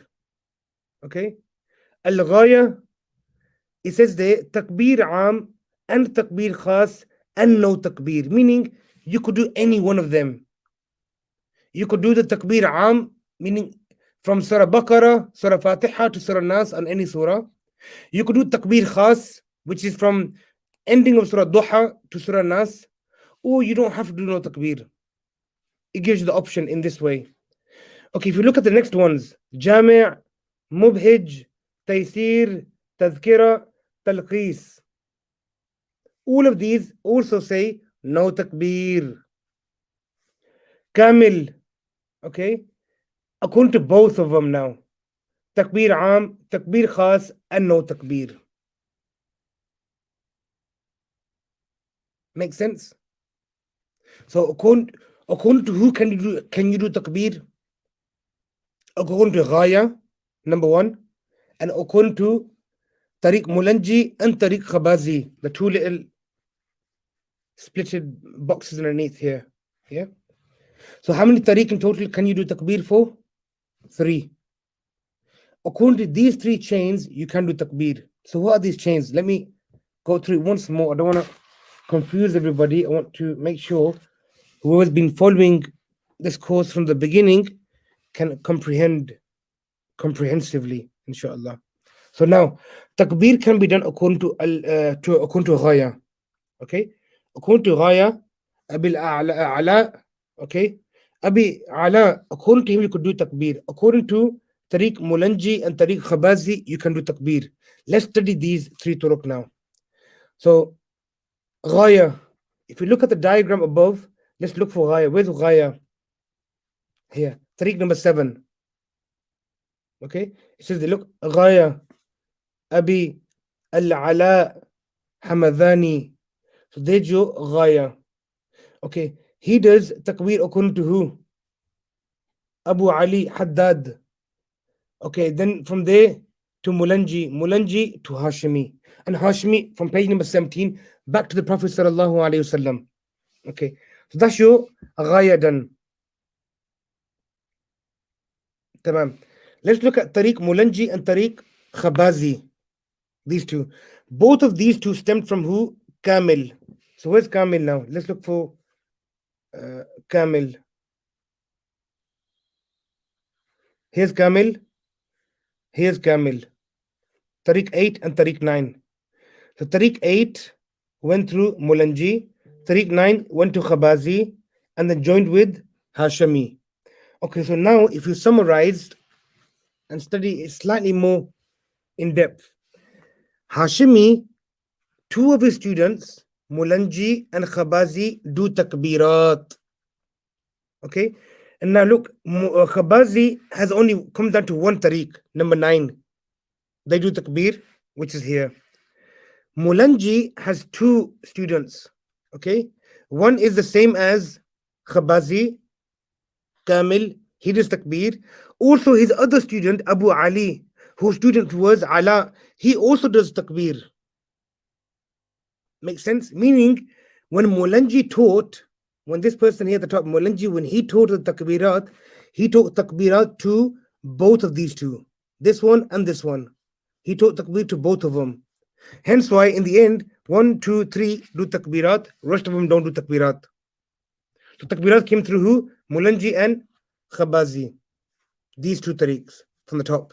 Okay. Al-Ghaya, it says there, Takbir Am and Takbir Khas and no Takbir. Meaning, you could do any one of them. You could do the Takbir Am, meaning from Surah Baqarah, Surah Fatiha to Surah Nas on any surah. You could do takbir khas, which is from ending of Surah Duha to Surah Nas, or you don't have to do no takbir. It gives you the option in this way. Okay, if you look at the next ones, Jami', Mubhij, Taysir, Tazkira, Talqis. All of these also say no takbir. Kamil, okay, according to both of them now. Takbir Am, Takbir Khas, and no takbir. Make sense? So according to who can you do takbir? According to Ghaya, number one, and according to Tariq Mulanji and Tariq Khabazi, the two little splitted boxes underneath here. Yeah. So how many tariq in total can you do takbir for? 3. According to these 3 chains, you can do takbir. So what are these chains? Let me go through it once more. I don't want to confuse everybody. I want to make sure who has been following this course from the beginning can comprehend comprehensively, inshallah. So now, takbir can be done according to ghaya. Okay, according to ghaya, Abil A'la, okay, Abi Ala, according to him, you could do takbir. According to Tariq Mulanji and Tariq Khabazi, you can do takbir. Let's study these 3 turuq now. So, ghaya, if you look at the diagram above, let's look for ghaya. Where's ghaya? Here, tariq number 7. Okay, it says, look, ghaya, Abi Al-Ala Hamadani. So there's your ghaya. Okay, he does takbir according to who? Abu Ali Haddad. Okay, then from there to Mulanji to Hashimi. And Hashimi from page number 17 back to the Prophet sallallahu alaihi wasallam. Okay, so that's your ghaya done. Tamam. Let's look at Tariq Mulanji and Tariq Khabazi. These two. Both of these two stemmed from who? Kamil. So where's Kamil now? Let's look for Kamil. Here's Kamil. Here's Kamil. Tariq 8 and Tariq 9. So Tariq 8 went through Mulanji. Tariq 9 went to Khabazi and then joined with Hashimi. Okay, so now if you summarized and study it slightly more in depth, Hashimi, 2 of his students, Mulanji and Khabazi, do takbirat. Okay, and now look, Khabazi has only come down to 1 tariq, number 9. They do takbir, which is here. Mulanji has 2 students. Okay, one is the same as Khabazi, Kamil, he does takbir. Also, his other student, Abu Ali, whose student was Ala, he also does takbir. Makes sense? Meaning, when Mulanji taught, when this person here at the top, Mulanji, when he taught the takbirat, he taught takbirat to both of these 2. This one and this one. He taught takbir to both of them. Hence why, in the end, 1, 2, 3 do takbirat, rest of them don't do takbirat. So takbirat came through who? Mulanji and Khabazi. These 2 tariqs from the top.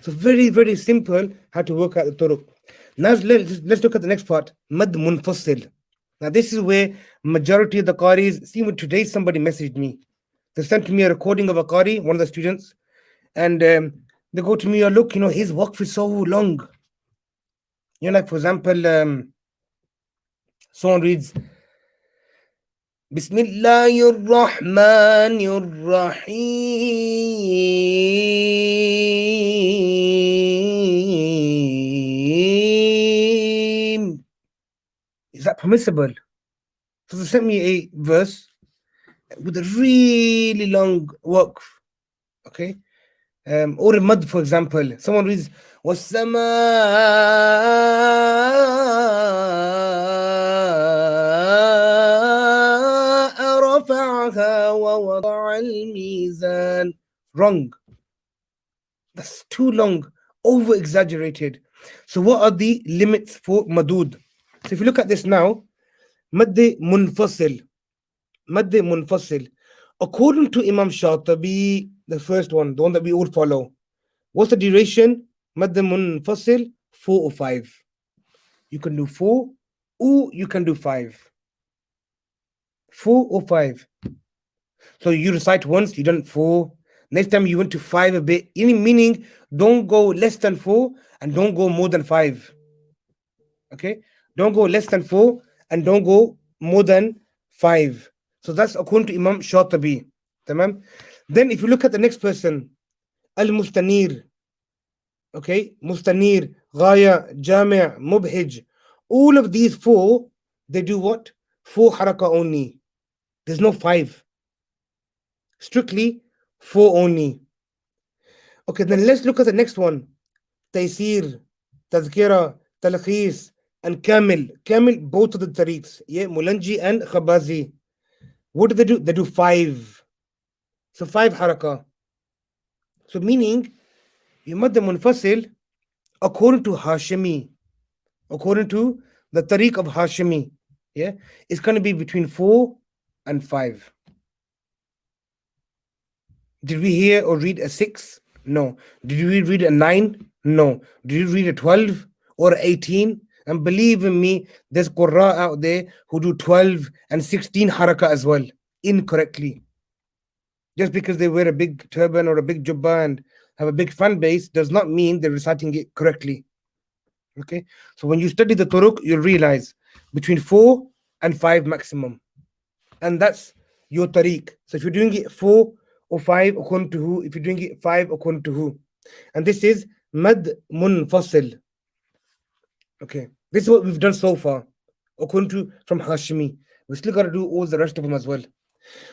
So very, very simple how to work out the turuq. Now let's look at the next part, Mad Munfasil. Now this is where majority of the qaris, see when today somebody messaged me. They sent me a recording of a qari, one of the students, and they go to me, oh, look, his waqf is so long. Like for example, someone reads, Bismillahir Rahmanir Rahim. Is that permissible? So they sent me a verse with a really long waqf. Okay? Or a mud, for example. Someone reads, وَالسَّمَاءَ رَفَعَهَا وَوَضَعَ الْمِيزَانَ. Wrong. That's too long, over exaggerated. So what are the limits for madud? So if you look at this now, Madd munfasil. According to Imam Shatibi, The first one, the one that we all follow. What's the duration? Mad munfasil, 4 or 5. You can do 4 or you can do 5. 4 or 5. So you recite once, you done 4. Next time you went to 5 a bit. Meaning, don't go less than 4 and don't go more than 5. Okay? Don't go less than 4 and don't go more than 5. So that's according to Imam Shatibi. Tamam? Then if you look at the next person, Al-Mustanir. Okay? Mustanir, Ghaya, Jami', Mubhij. All of these 4, they do what? 4 haraka only. There's no 5. Strictly 4 only. Okay, then let's look at the next one. Taysir, Tazkira, Talkhis, and Kamil. Kamil, both of the tariqs. Yeah, Mulanji and Khabazi. What do? They do 5. So 5 haraka. So meaning, you mad the munfasil according to Hashimi. According to the tariq of Hashimi. Yeah, it's going to be between 4 and 5. Did we hear or read a 6? No. Did we read a 9? No. Did you read a 12 or 18? And believe in me, there's Qurra out there who do 12 and 16 haraka as well, incorrectly. Just because they wear a big turban or a big jubba and have a big fan base does not mean they're reciting it correctly. Okay? So when you study the Turuq, you'll realize between 4 and 5 maximum. And that's your tariq. So if you're doing it 4 or 5 according to who, if you're doing it 5 according to who. And this is mad munfasil. Okay, this is what we've done so far according to from Hashimi. We still got to do all the rest of them as well.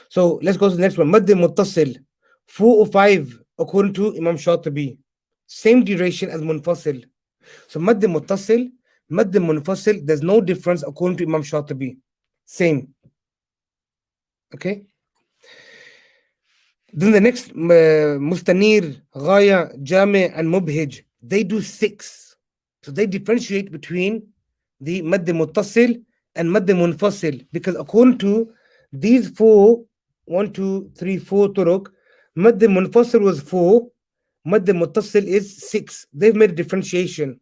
So let's go to the next one. Mad muttasil, 4 or 5 according to Imam Shatibi. Same duration as munfasil. So mad muttasil, mad munfasil, there's no difference according to Imam Shatibi. Same. Okay. Then the next, Mustanir, Ghaya, Jami', and Mubhij, they do 6. So they differentiate between the Mad Muttasil and Mad Munfasil, because according to these 4, 1, 2, 3, 4 Turuq, Mad Munfasil was 4, Mad Muttasil is 6. They've made a differentiation.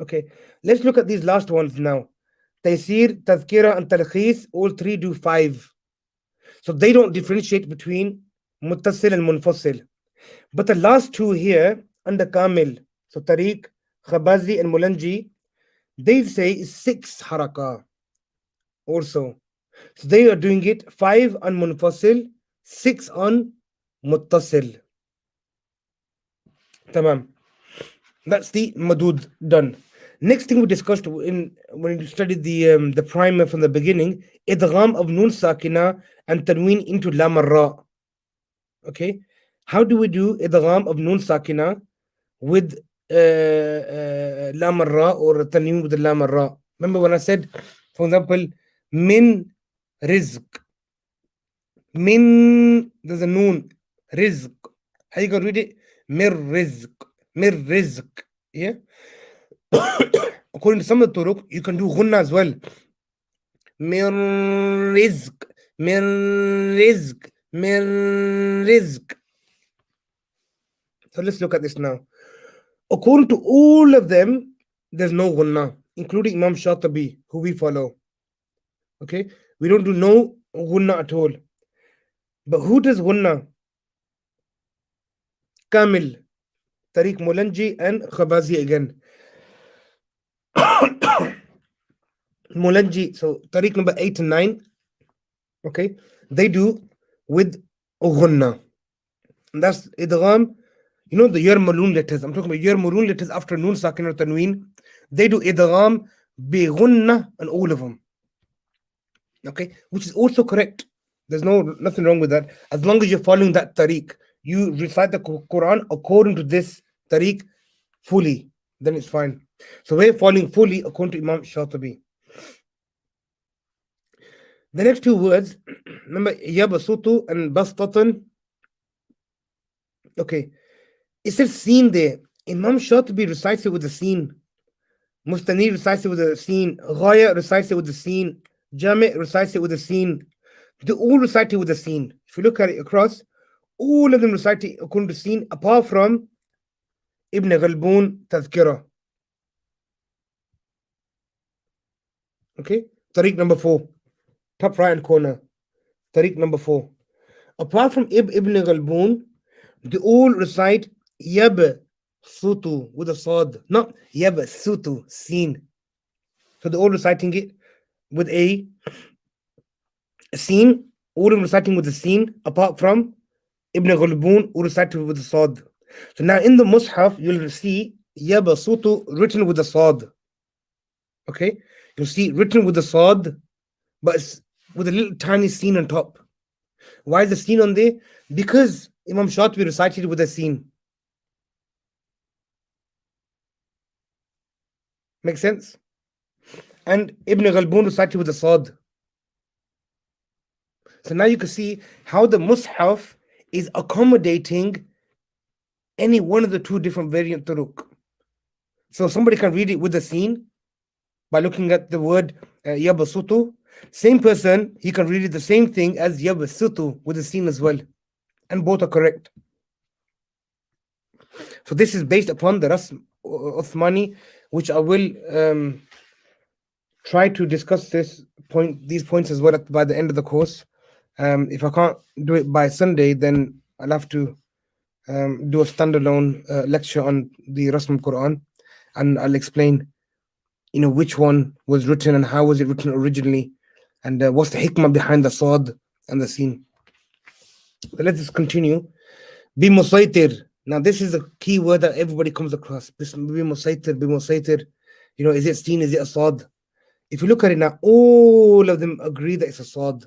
Okay, let's look at these last ones now. Taysir, Tazkira, and Talkhis, all 3 do 5. So they don't differentiate between Muttasil and Munfasil. But the last 2 here under Kamil, so Tariq, Khabazi, and Mulanji, they say is 6 haraka also. So they are doing it 5 on Munfasil, 6 on Muttasil. Tamam. That's the Madud done. Next thing we discussed when we studied the primer from the beginning, idgham of Nun Sakina and Tanween into Lam Ra. Okay, how do we do idgham of Nun Sakina with Lam Ra or Tanween with the Lam Ra? Remember when I said, for example, min rizq, min, there's a Noon, rizq. How you gonna read it? Mir rizq, mir rizq. Yeah. According to some of the Turuq, you can do ghunna as well. Mir rizq, mir rizq, mir rizq. So let's look at this now. According to all of them, there's no ghunna, including Imam Shatibi, who we follow. Okay, we don't do no ghunna at all. But who does ghunna? Kamil, Tariq Mulanji, and Khabazi again. Mulanji, so Tariq number 8 and 9, okay, they do with ghunna. And that's idgham. You know the Yarmulun letters. I'm talking about Yarmulun letters after Nun Sakin or Tanween. They do idgham bi ghunna on all of them. Okay, which is also correct. There's nothing wrong with that. As long as you're following that tariq, you recite the Quran according to this tariq fully, then it's fine. So we're following fully according to Imam Shatibi. The next 2 words, remember Yabasutu and Bastatan. Okay, it says seen there. Imam Shatibi recites it with the seen. Mustanir recites it with the seen. Ghaya recites it with the seen. Jami' recites it with the seen. They all recite it with the seen. If you look at it across, All of them reciting according to scene, apart from Ibn Ghalboon Tazkirah. Okay, Tariq number 4, top right hand corner. Tariq number 4. Apart from Ibn Ghalboon, they all recite Yab Sutu with a Sad, not Yab Sutu, scene. So they're all reciting it with a scene, all of them reciting with a scene, apart from Ibn Ghalboon, who recited with a Sad. So now in the Mus'haf, you'll see Yab Sutu written with a Sad. Okay, you'll see written with a Sad, but it's with a little tiny scene on top. Why is the scene on there? Because Imam Shatibi recited with a scene. Make sense? And Ibn Ghalboon recited with a Sad. So now you can see how the Mus'haf is accommodating any one of the two different variant turuq. So somebody can read it with a scene by looking at the word Yabasutu. Same person, he can read it the same thing as Yabasutu with a scene as well. And both are correct. So this is based upon the Rasm Uthmani, which I will try to discuss these points as well by the end of the course. If I can't do it by Sunday, then I'll have to do a standalone lecture on the Rasm Quran, and I'll explain, which one was written and how was it written originally, and what's the hikmah behind the Sad and the scene. So let's just continue. Be musaytir. Now this is a key word that everybody comes across. Be musaytir. Is it scene? Is it a Sad? If you look at it now, all of them agree that it's a Sad,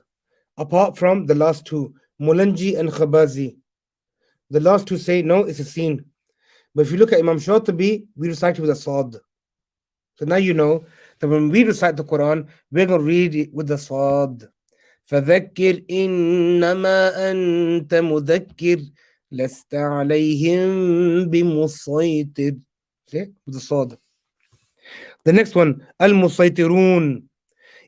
apart from the last two, Mulanji and Khabazi. The last two say no, it's a scene. But if you look at Imam Shatibi, we recite it with a Sad. So now you know that when we recite the Quran, we're going to read it with the Sad. فَذَكِّرْ إِنَّمَا أَنْتَ مُذَكِّرْ لَسْتَ عَلَيْهِمْ بِمُصَيْطِرْ. Okay? With the Sad. The next one, Al-Musaytirun.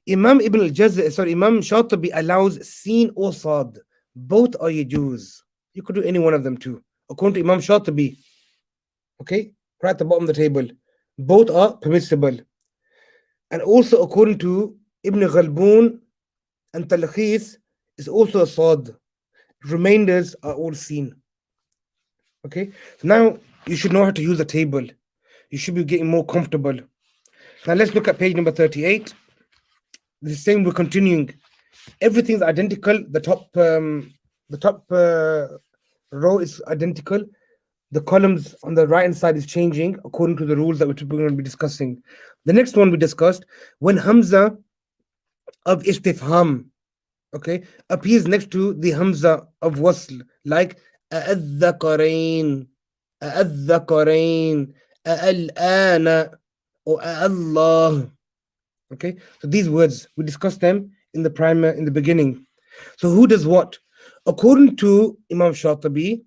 Imam Shatibi allows Sin or Sad. Both are Yajuz. You could do any one of them too. According to Imam Shatibi. Okay? Right at the bottom of the table. Both are permissible. And also according to Ibn Ghalboon and Talkhis is also a Sad. Remainders are all seen. Okay? So now you should know how to use the table. You should be getting more comfortable. Now let's look at page number 38. The same, we're continuing. Everything's identical. The top row is identical. The columns on the right hand side is changing according to the rules that we're going to be discussing. The next one we discussed, when Hamza of Istifham, okay, appears next to the Hamza of Wasl, like A'adhakarain, A'al-ana, or Allah. Okay, so these words, we discussed them in the beginning. So who does what? According to Imam Shatibi,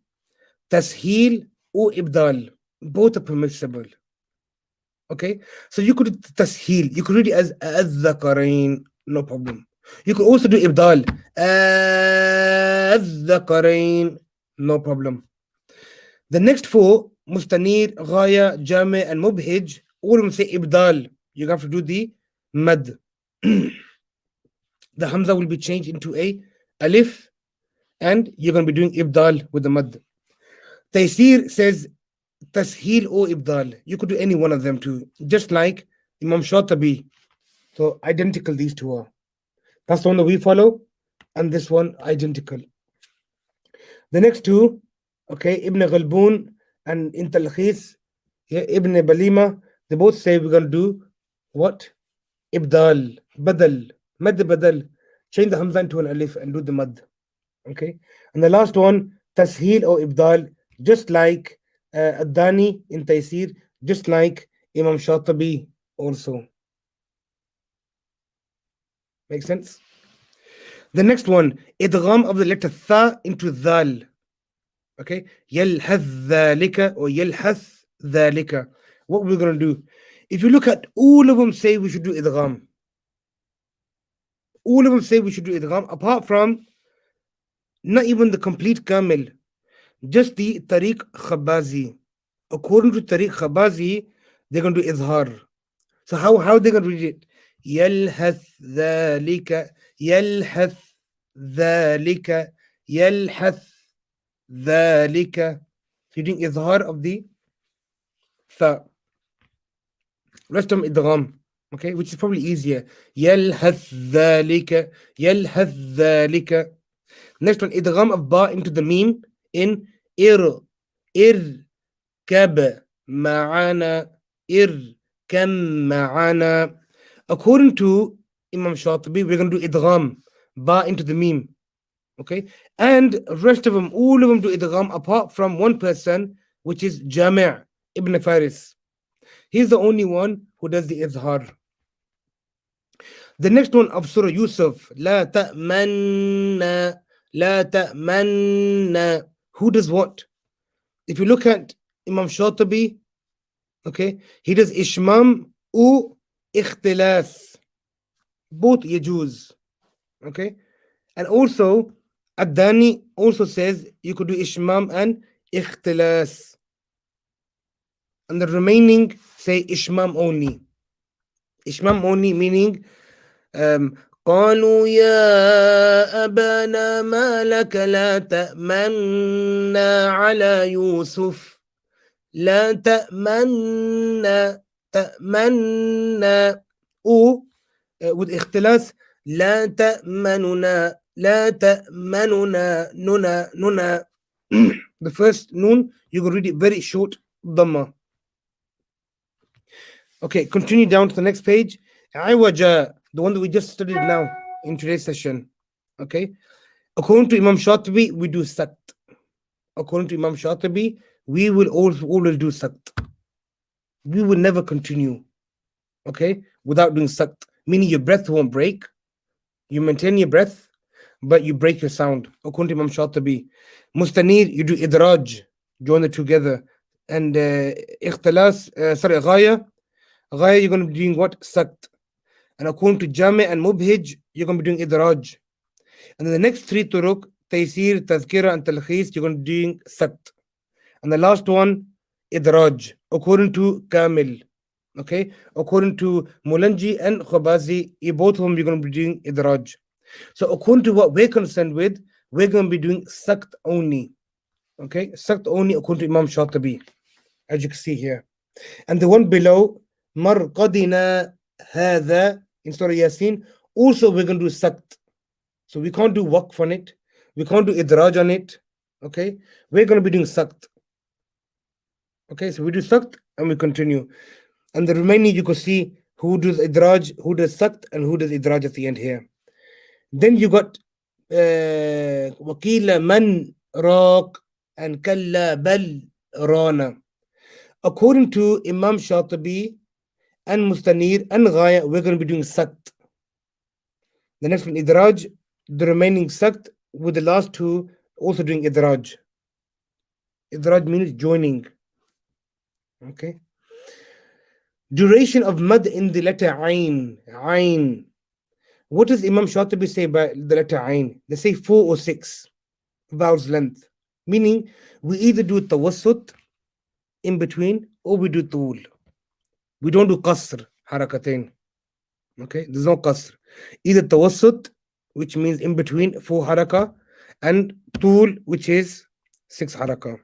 Tasheel or Ibdal, both are permissible. Okay, so you could Tasheel, you could read it as Al-Dhakarain, no problem. You could also do Ibdal, Al-Dhakarain, no problem. The next four, Mustanir, Ghaya, Jami, and Mubhij, all of them say Ibdal. You have to do the Mad. The Hamza will be changed into a Alif, and you're going to be doing Ibdal with the Mad. Taysir says Tasheel or Ibdal. You could do any one of them too, just like Imam Shatibi. So identical these two are. That's the one that we follow, and this one identical. The next two, okay, Ibn Ghalboon and in Talkhis, Ibn Balima, they both say we're going to do what? Ibdal, Badal, Mad Badal. Change the Hamza into an Alif and do the Mad. Okay, and the last one, Tasheel or Ibdal, just like Adani in Taysir, just like Imam Shatibi also. Make sense? The next one, Idgham of the letter Tha into Dhal. Okay, Yalhath Dhalika or Yalhath Dhalika. What we're going to do, if you look at all of them say we should do Idgham. All of them say we should do Idgham, apart from not even the complete Kamil. Just the Tariq Khabazi. According to Tariq Khabazi, they're going to do Izhar. So how are they going to read it? يلهث ذلك يلهث ذلك يلهث ذلك. So you're doing Izhar of the Tha. Rest of them idgham, okay, which is probably easier. يلهث ذلك يلهث ذلك. Next one, idgham of ba into the meme in irkab ma'ana irkam ma'ana. According to Imam Shatibi, we're going to do idgham ba into the meme, okay, and rest of them, all of them do idgham apart from one person, which is Jami' ibn Faris. He's the only one who does the izhar. The next one of Surah Yusuf, La ta'manna, La ta'manna. Who does what? If you look at Imam Shatibi, okay, he does ishmam u ikhtilas. Both yajuz, okay. And also, Ad-Dani also says you could do ishmam and ikhtilas. And the remaining say ishmam only. Ishmam only meaning قالوا يا أبانا ما لك لا تأمنا على يوسف لا تأمنا تأمنا أو with اختلاس لا تأمننا لا تأمننا ننا ننا. The first noon you can read it very short dhamma. Okay, continue down to the next page. Iwaja, the one that we just studied now in today's session. Okay, according to Imam Shatibi, we do sakt. According to Imam Shatibi, we will always do sakt. We will never continue, okay, without doing sakt. Meaning your breath won't break. You maintain your breath, but you break your sound. According to Imam Shatibi, Mustanir, you do idraj, join it together, and ikhtilas, ghaya. Ghaya, you're going to be doing what? Sakt. And according to Jami and Mubhij, you're going to be doing Idraj. And then the next three Turuq, Taysir, Tazkira, and Talkhis, you're going to be doing Sakt. And the last one, Idraj, according to Kamil. Okay? According to Mulanji and Khabazi, both of them you're going to be doing Idraj. So according to what we're concerned with, we're going to be doing Sakt only. Okay? Sakt only according to Imam Shatibi, as you can see here. And the one below, Marqadina Hadha, in Surah Yasin, also we're going to do sakt. So we can't do waqf on it. We can't do idraj on it. Okay? We're going to be doing sakt. Okay, so we do sakt and we continue. And the remaining you can see who does idraj, who does sakt, and who does idraj at the end here. Then you got Waqila man raq and kalla bal rana. According to Imam Shatibi and Mustanir and Ghaya, we're going to be doing sakt. The next one, idraj, the remaining sakt, with the last two also doing idraj. Idraj means joining. Okay. Duration of mad in the letter Ain. Ain. What does Imam Shatibi say by the letter Ain? They say 4 or 6 vowels length. Meaning, we either do tawassut in between or we do tul. We don't do qasr, harakatain. Okay, there's no qasr. Either tawassut, which means in between 4 haraka, and tul, which is 6 haraka.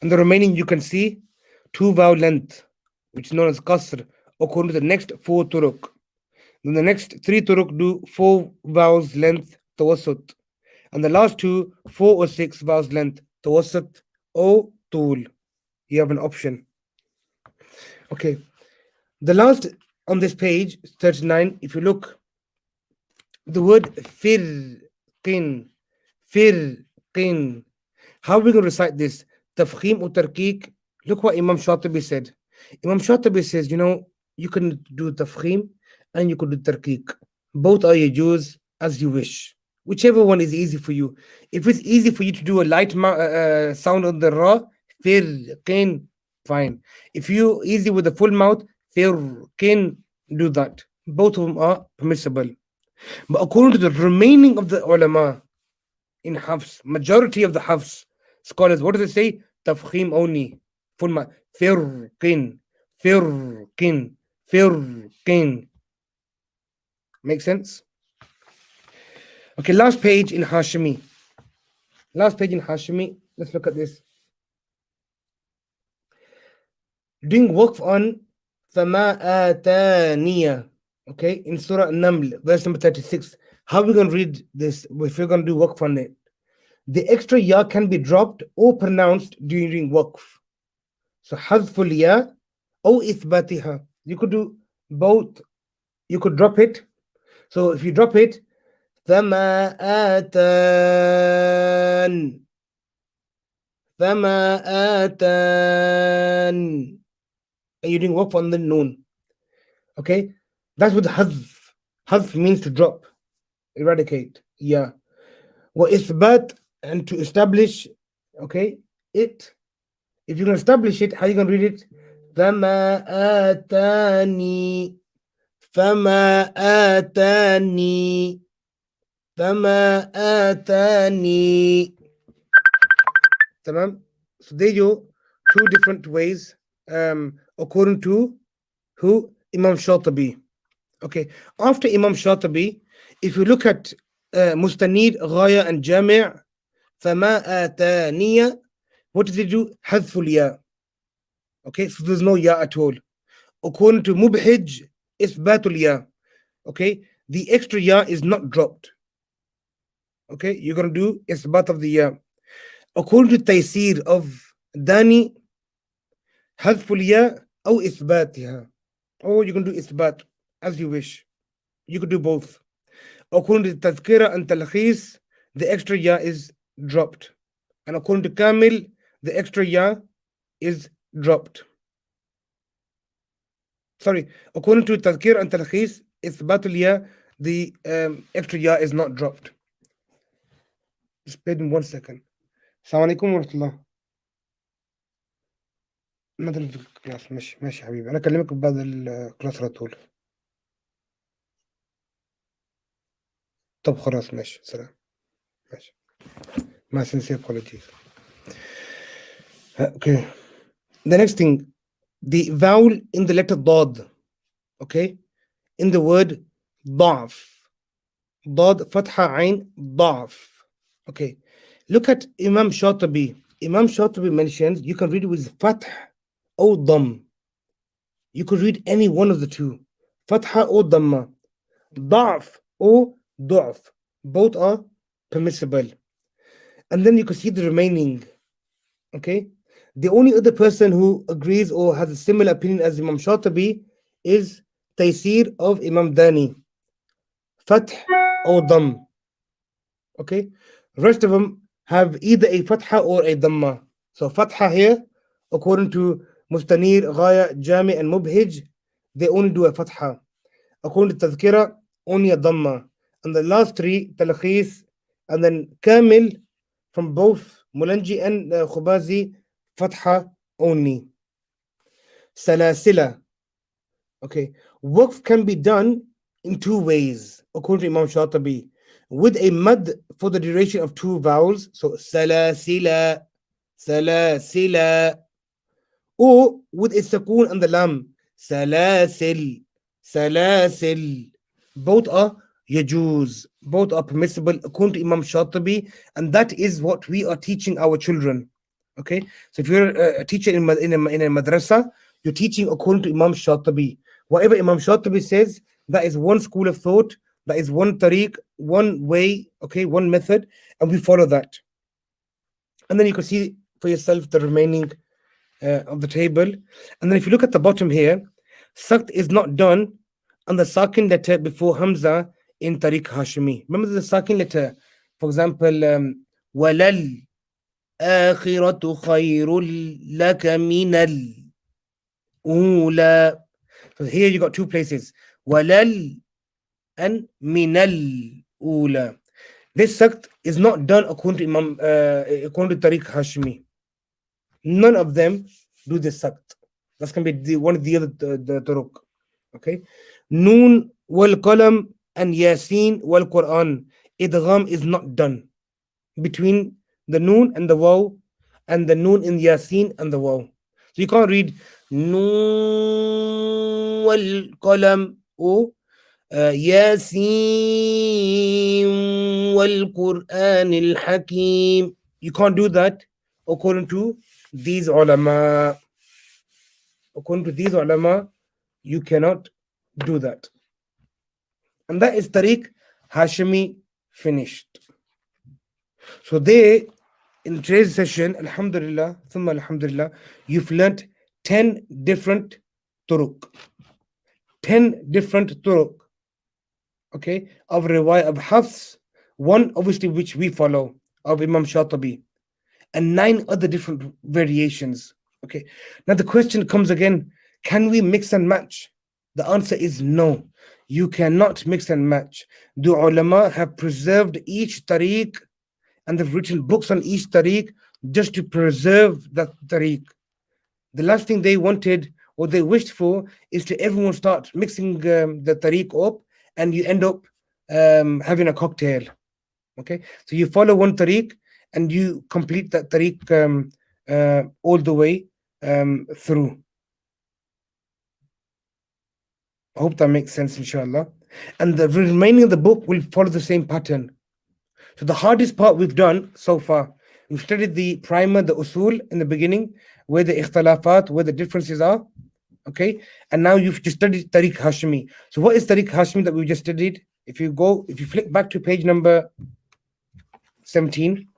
And the remaining you can see 2 vowel length, which is known as qasr, according to the next 4 turuq. Then the next 3 turuq do 4 vowels length, tawassut. And the last 2, 4 or 6 vowels length, tawassut or tul. You have an option. Okay, the last on this page, 39, if you look, the word firqin, firqin. How are we going to recite this? Tafkhim or tarqiq? Look what Imam Shatibi said. Imam Shatibi says, you can do tafkhim and you could do tarqiq. Both are yajuz as you wish. Whichever one is easy for you. If it's easy for you to do a light sound on the ra, firqin, fine. If you easy with the full mouth, firqin, do that. Both of them are permissible. But according to the remaining of the ulama, in Hafs. Majority of the Hafs scholars, what does it say? Tafkhim only. Full ma. Firqin. Firqin. Firqin. Make sense? Okay, last page in Hashimi. Last page in Hashimi. Let's look at this. Doing waqf on فَمَا آتَانِيَ. Okay, in Surah Naml, verse number 36. How are we going to read this if we're going to do waqf on it? The extra ya can be dropped or pronounced during waqf. So حذف ya or إثباتها. You could do both. You could drop it. So if you drop it, فَمَا آتَانِ فَمَا آتَانِ, and you're doing waqf on the noon. Okay, that's what hadf. Hadf means to drop, eradicate. Yeah. Wa ithbat, and to establish. Okay, it. If you're gonna establish it, how are you gonna read it? Fama atani, fama atani, fama atani. Tamam. So there you two different ways. According to who? Imam Shatibi. Okay. After Imam Shatibi, if you look at Mustanid, Ghaya, and Jami', فَمَا آتَانِيَ, what does it do? حذف الياء. Okay, so there's no ya at all. According to Mubhij, إثبات الياء. Okay, the extra ya is not dropped. Okay, you're going to do إثبات of the ya. According to Taysir of Dani, حذف الياء أو إثباتها. Or you can do إثبات as you wish. You could do both. According to Tazkira and Talkhis, the extra ya is dropped. And according to Kamil, the extra ya is dropped. Sorry, according to Tazkir and Talkhis, Ithbatul ya, the extra ya is not dropped. Just wait in 1 second. Assalamu alaikum wa rahmatullah. مثلا في الكلاس ماشي ماشي حبيبي، انا اكلمك بعد الكلاس على طول. طب خلاص ماشي، سلام. ماشي. My sincere apologies. Okay. The next thing, the vowel in the letter Dad. Okay. In the word ضعف. Dad, Fatha, Ain, ضعف. Okay. Look at Imam Shatibi. Imam Shatibi mentions you can read it with Fath or Dam. You could read any one of the two. Fatha or Dhamma. ضعف or ضعف. Both are permissible. And then you can see the remaining. Okay. The only other person who agrees or has a similar opinion as Imam Shatibi is Taysir of Imam Dani. Fath or Dham. Okay. Rest of them have either a Fatha or a Dhamma. So Fatha here, according to Mustanir, Ghaya, Jami, and Mubhij, they only do a Fatha. According to Tazkira, only a Dhamma. And the last three, Talkhis, and then Kamil, from both Mulanji and Khubazi, Fatha only. Salasila. Okay. Waqf can be done in two ways, according to Imam Shatibi. With a mad for the duration of two vowels. So salasila, salasila. Or with a sakoon and the lam. Salasil, salasil. Both are yajuz. Both are permissible according to Imam Shatibi. And that is what we are teaching our children. Okay, so if you're a teacher in a madrasa, you're teaching according to Imam Shatibi. Whatever Imam Shatibi says, that is one school of thought, that is one tariq, one way, okay, one method, and we follow that. And then you can see for yourself the remaining of the table. And then if you look at the bottom here, sakt is not done on the sakin letter before Hamza in Tariq Hashimi. Remember the sakin letter, for example, walal آخرة خير لك من الأولى. So here you got two places, walal and minal ula. This sakt is not done according to Imam, according to Tariq Hashimi. None of them do this sakt. That's going to be one of the other Turuq. Okay. Noon wal qalam and Yasin wal Quran. Idgham is not done. between the noon and the waw, and the noon in Yasin and the waw. So you can't read noon wal qalam or Yasin wal Quran al Hakim. You can't do that according to these ulama. According to these ulama, you cannot do that. And that is Tariq Hashimi finished. So they, in today's session, Alhamdulillah, thumma Alhamdulillah, you've learnt 10 different turuq. 10 different turuq, okay, of riwayah of Hafs, one obviously which we follow, of Imam Shatibi, and 9 other different variations. Okay, now the question comes again, can we mix and match? The answer is no. You cannot mix and match. The ulama have preserved each tariq and they've written books on each tariq just to preserve that tariq. The last thing they wanted or they wished for is to everyone start mixing the tariq up and you end up having a cocktail. Okay, so you follow one tariq and you complete that tariq all the way through. I hope that makes sense, inshallah. And the remaining of the book will follow the same pattern. So the hardest part we've done so far, we've studied the primer, the usul in the beginning, where the ikhtilafat, where the differences are. Okay, and now you've just studied Tariq Hashimi. So what is Tariq Hashimi that we just studied? If you flick back to page number 17.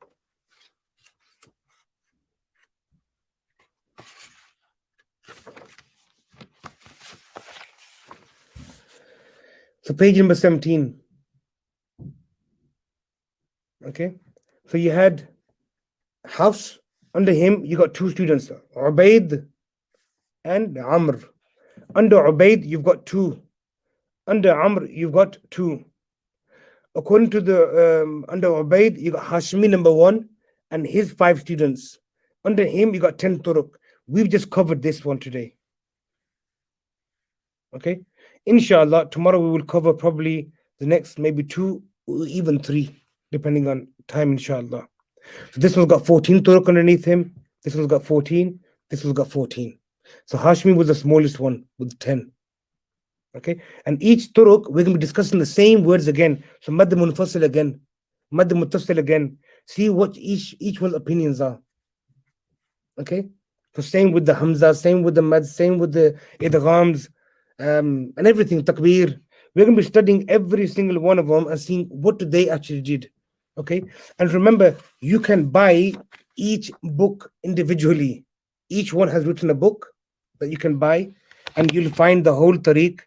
So page number 17. Okay, so you had Hafs, under him you got 2 students, Ubaid and Amr. Under Ubaid you've got 2. Under Amr you've got 2. According to the under Ubaid, you got Hashmi number 1 and his 5 students. Under him you got 10 turuq. We've just covered this one today. Okay, inshallah tomorrow we will cover probably the next maybe 2 or even 3 depending on time, inshallah. So this one's got 14 turuq underneath him, this one's got 14, this one's got 14. So Hashmi was the smallest one with 10. Okay, and each turuq we're going to be discussing the same words again. So mad munfasil again, mad muttasil again. See what each one's opinions are. Okay, so same with the hamza, same with the mad, same with the idghams, and everything, takbir. We're going to be studying every single one of them and seeing what they actually did. Okay, and remember, you can buy each book individually. Each one has written a book that you can buy, and you'll find the whole tariq.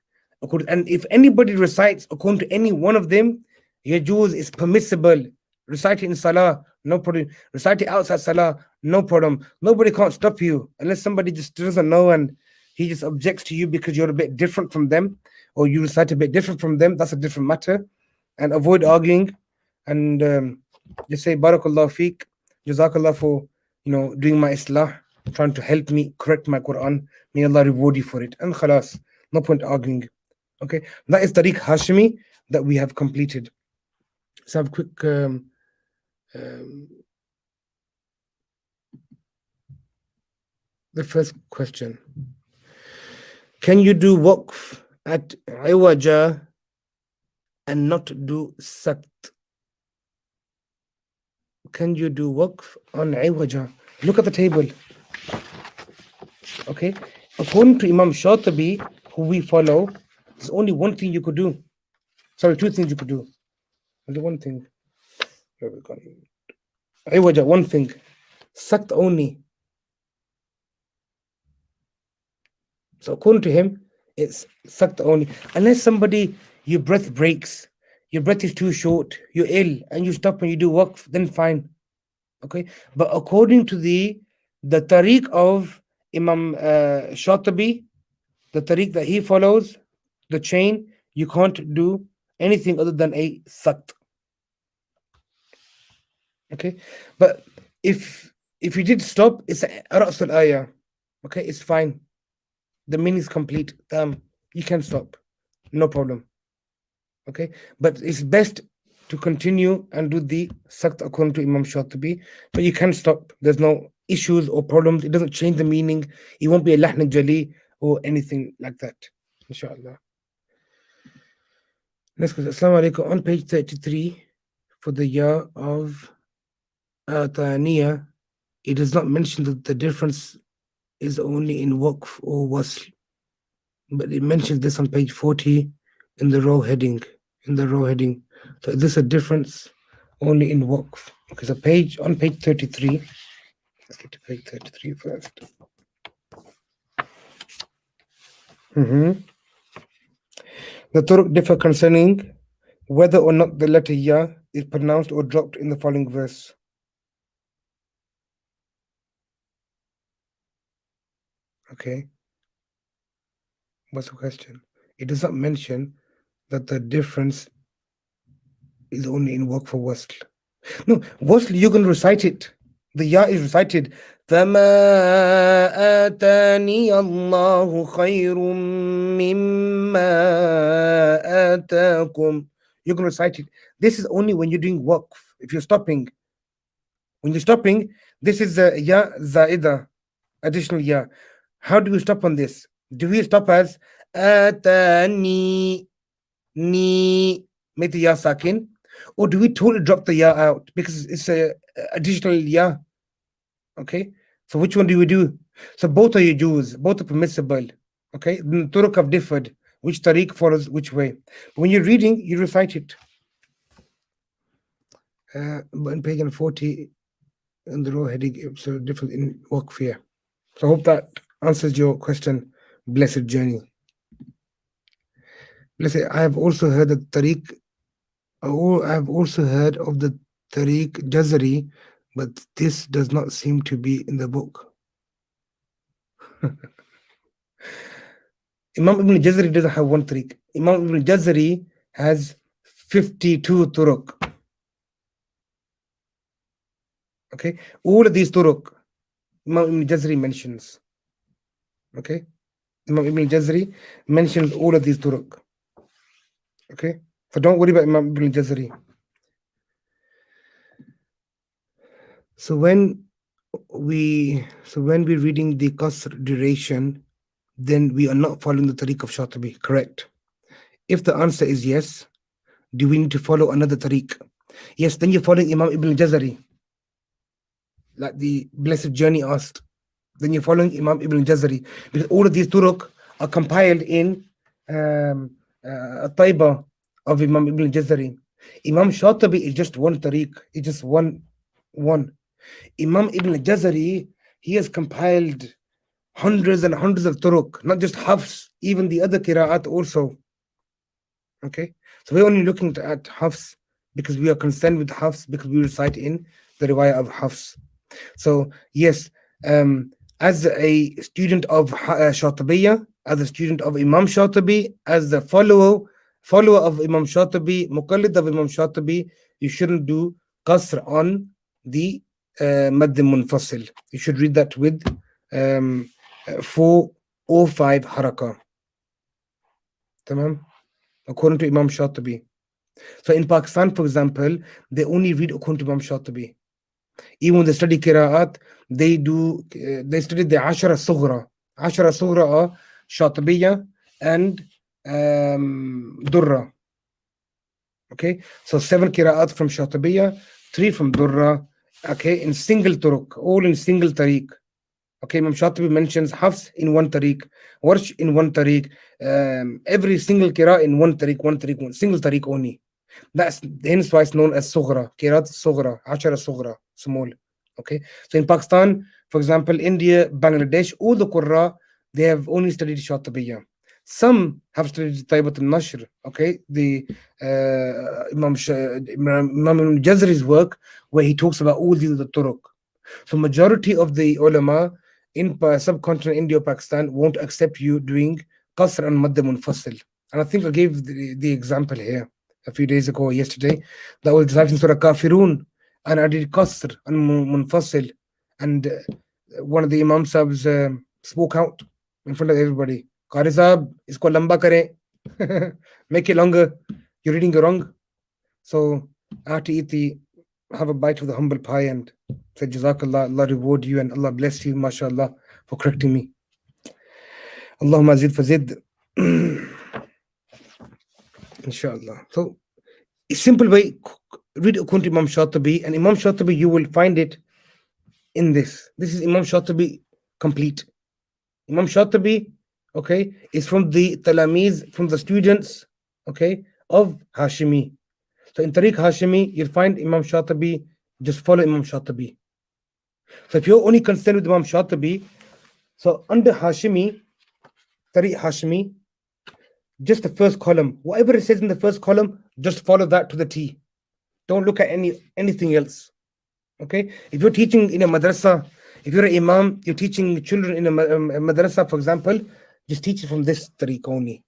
And if anybody recites according to any one of them, yajuz is permissible. Recite it in salah, no problem. Recite it outside salah, no problem. Nobody can't stop you unless somebody just doesn't know and he just objects to you because you're a bit different from them, or you recite a bit different from them. That's a different matter. And avoid arguing, and just say barakallah feek, jazakallah for doing my islah, trying to help me correct my Quran. May Allah reward you for it. And khalas, no point arguing. Okay, that is Tariq Hashimi that we have completed. Let's have a quick the first question. Can you do waqf at iwaja and not do sakt? Can you do waqf on iwaja? Look at the table. Okay, according to Imam Shatibi, who we follow, there's only one thing you could do. Sorry, 2 things you could do. Only one thing. Where we gone? Iwaja, one thing. Sakt only. So according to him, it's sakt only. Unless somebody, your breath breaks, your breath is too short, you're ill, and you stop and you do waqf, then fine. Okay, but according to the tariq of Imam Shatibi, the tariq that he follows, the chain, you can't do anything other than a sakt. Okay, but if you did stop, it's Ra'sul Ayah. Okay, it's fine. The meaning is complete. You can stop, no problem. Okay, but it's best to continue and do the sakt according to Imam Shatibi, but you can stop. There's no issues or problems. It doesn't change the meaning. It won't be a lahn jali or anything like that. Inshallah. Next question. Assalamu alaikum. On page 33, for the year of Ataniya, it does not mention that the difference is only in waqf or wasl, but it mentions this on page 40 in the row heading. So is this a difference only in waqf? Okay, so on page 33. Let's get to page 33 first. The Turuq differ concerning whether or not the letter ya is pronounced or dropped in the following verse. Okay. What's the question? It does not mention that the difference is only in waqf for wasl. No, wasl, you can recite it. The ya is recited. فَمَا آتَانِيَ اللَّهُ خَيْرٌ مِّمَّا آتَاكُمْ. You can recite it. This is only when you're doing waqf. If you're stopping. When you're stopping, this is a ya zaida, additional ya. How do we stop on this? Do we stop as atani, ni, make the ya sakin? Or do we totally drop the ya out because it's a additional ya? Okay, so which one do we do? So both are yujuz, both are permissible. Okay, the Turuq have differed. Which tariq follows which way? But when you're reading, you recite it. But on page 40, in the row heading, it's different in waqf here. So I hope that answers your question. Blessed journey. Blessed. I have also heard that tariq. I have also heard of the tariq jazari, but this does not seem to be in the book. Imam Ibn Jazari doesn't have one tariq. Imam Ibn Jazari has 52 turuq. Okay, all of these turuq, Imam Ibn Jazari mentions. Okay, Imam Ibn Jazari mentions all of these turuq. Okay, so don't worry about Imam Ibn Jazari. So when we're reading the qasr duration, then we are not following the tariq of Shatibi, correct? If the answer is yes, do we need to follow another tariq? Yes, then you're following Imam Ibn Jazari, like the Blessed Journey asked. Then you're following Imam Ibn Jazari, because all of these turuq are compiled in a taiba of Imam Ibn Jazari. Imam Shatibi is just one tariq, it's just one. Imam Ibn Jazari, he has compiled hundreds and hundreds of turuq, not just Hafs, even the other qira'at also. Okay, so we're only looking at Hafs because we are concerned with Hafs because we recite in the riwayah of Hafs. So yes, as a student of Shatibiya, as a student of Imam Shatibi, as the follower of Imam Shatibi, muqallid of Imam Shatibi, you shouldn't do qasr on the mad munfasil. You should read that with 4 or 5 haraka. Tamam? According to Imam Shatibi. So in Pakistan, for example, they only read according to Imam Shatibi. Even when they study qira'at, they study the Ashara Sughra. Ashara Sughra are Shatibiya and Durra. Okay, so 7 qira'at from Shatibiya, 3 from Durra. Okay, in single turuq, all in single tariq. Okay, Imam Shatibi mentions Hafs in one tariq, Warsh in one tariq, every single qira in one tariq, single tariq only. That's hence why it's known as Sughra, Qirat Sughra, Ashara Sughra, small. Okay, so in Pakistan, for example, India, Bangladesh, all the Qurra, they have only studied Shatibiya. Some have studied Taibat al-Nashr, okay, the Imam Jazari's work, where he talks about all these other turuq. So majority of the ulama in subcontinent India or Pakistan won't accept you doing qasr and madd munfasil. And I think I gave the example here a few days ago or yesterday. That was reciting Surah Kafirun, and I did qasr and munfasil. And one of the Imam Sahibs spoke out in front of everybody. Qari Sahib, isko lamba kare. Make it longer. You're reading it wrong. So I had to have a bite of the humble pie and said, Jazakallah, Allah reward you and Allah bless you, mashallah, for correcting me. Allahumma zid fazid. Inshallah. So, a simple way, read according to Imam Shatibi, and Imam Shatibi, you will find it in this. This is Imam Shatibi complete. Imam Shatibi, okay, is from the Talamiz, from the students, okay, of Hashimi. So in Tariq Hashimi, you'll find Imam Shatibi, just follow Imam Shatibi. So if you're only concerned with Imam Shatibi, so under Hashimi, Tariq Hashimi, just the first column, whatever it says in the first column, just follow that to the T. Don't look at anything else. Okay? If you're teaching in a madrasa, if you're an imam, you're teaching children in a madrasa, for example, just teach it from this tariq only.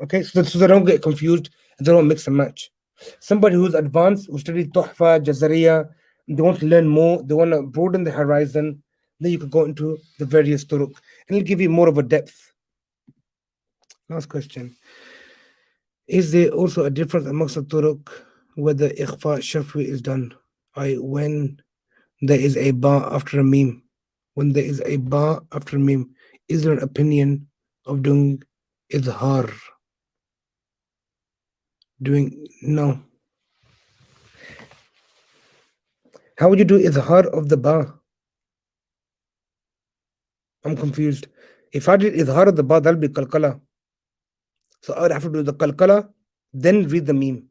Okay? So they don't get confused and they don't mix and match. Somebody who's advanced, who studied Tuhfa, Jazariya, they want to learn more, they want to broaden the horizon, then you could go into the various turuq and it'll give you more of a depth. Last question. Is there also a difference amongst the turuq whether ikhfa shafwi is done? When there is a ba after a meme. When there is a ba after a meme, is there an opinion of doing izhar? No. How would you do izhar of the ba? I'm confused. If I did izhar of the ba, that'll be kalkala. So I would have to do the kalkala, then read the meme.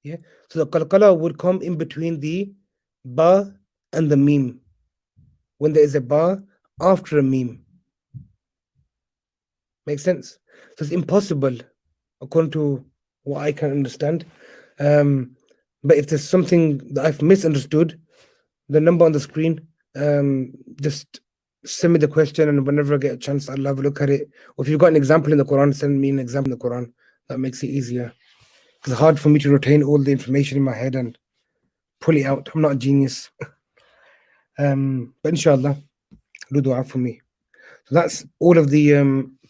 Yeah. So the kalkala would come in between the ba and the meme. When there is a ba after a meme. Makes sense? So it's impossible, according to what I can understand. But if there's something that I've misunderstood, the number on the screen, just send me the question, and whenever I get a chance, I'll have a look at it. Or if you've got an example in the Quran, send me an example in the Quran. That makes it easier. It's hard for me to retain all the information in my head and pull it out. I'm not a genius. But inshallah, do dua for me. So that's all of the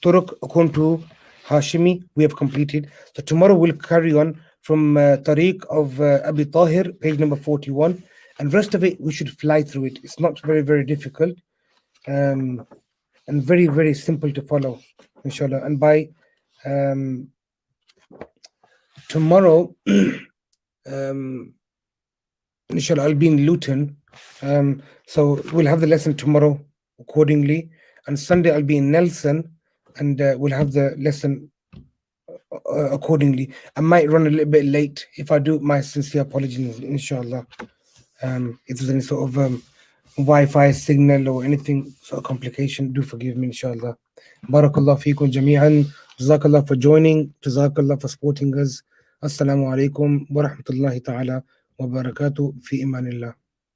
turuq according to Hashimi we have completed. So tomorrow we'll carry on from Tariq of Abi Tahir, page number 41. And rest of it, we should fly through it. It's not very, very difficult. And very, very simple to follow, inshallah. And by tomorrow, inshallah, I'll be in Luton. So we'll have the lesson tomorrow accordingly. And Sunday, I'll be in Nelson, and we'll have the lesson accordingly. I might run a little bit late. If I do, my sincere apologies, inshallah. If there's any sort of Wi-Fi signal or anything sort of complication, do forgive me, inshallah. Barakallah feekum jami'an. Jazakallah for joining. Jazakallah for supporting us. Assalamu alaikum wa rahmatullahi ta'ala wa barakatuh fi imanillah.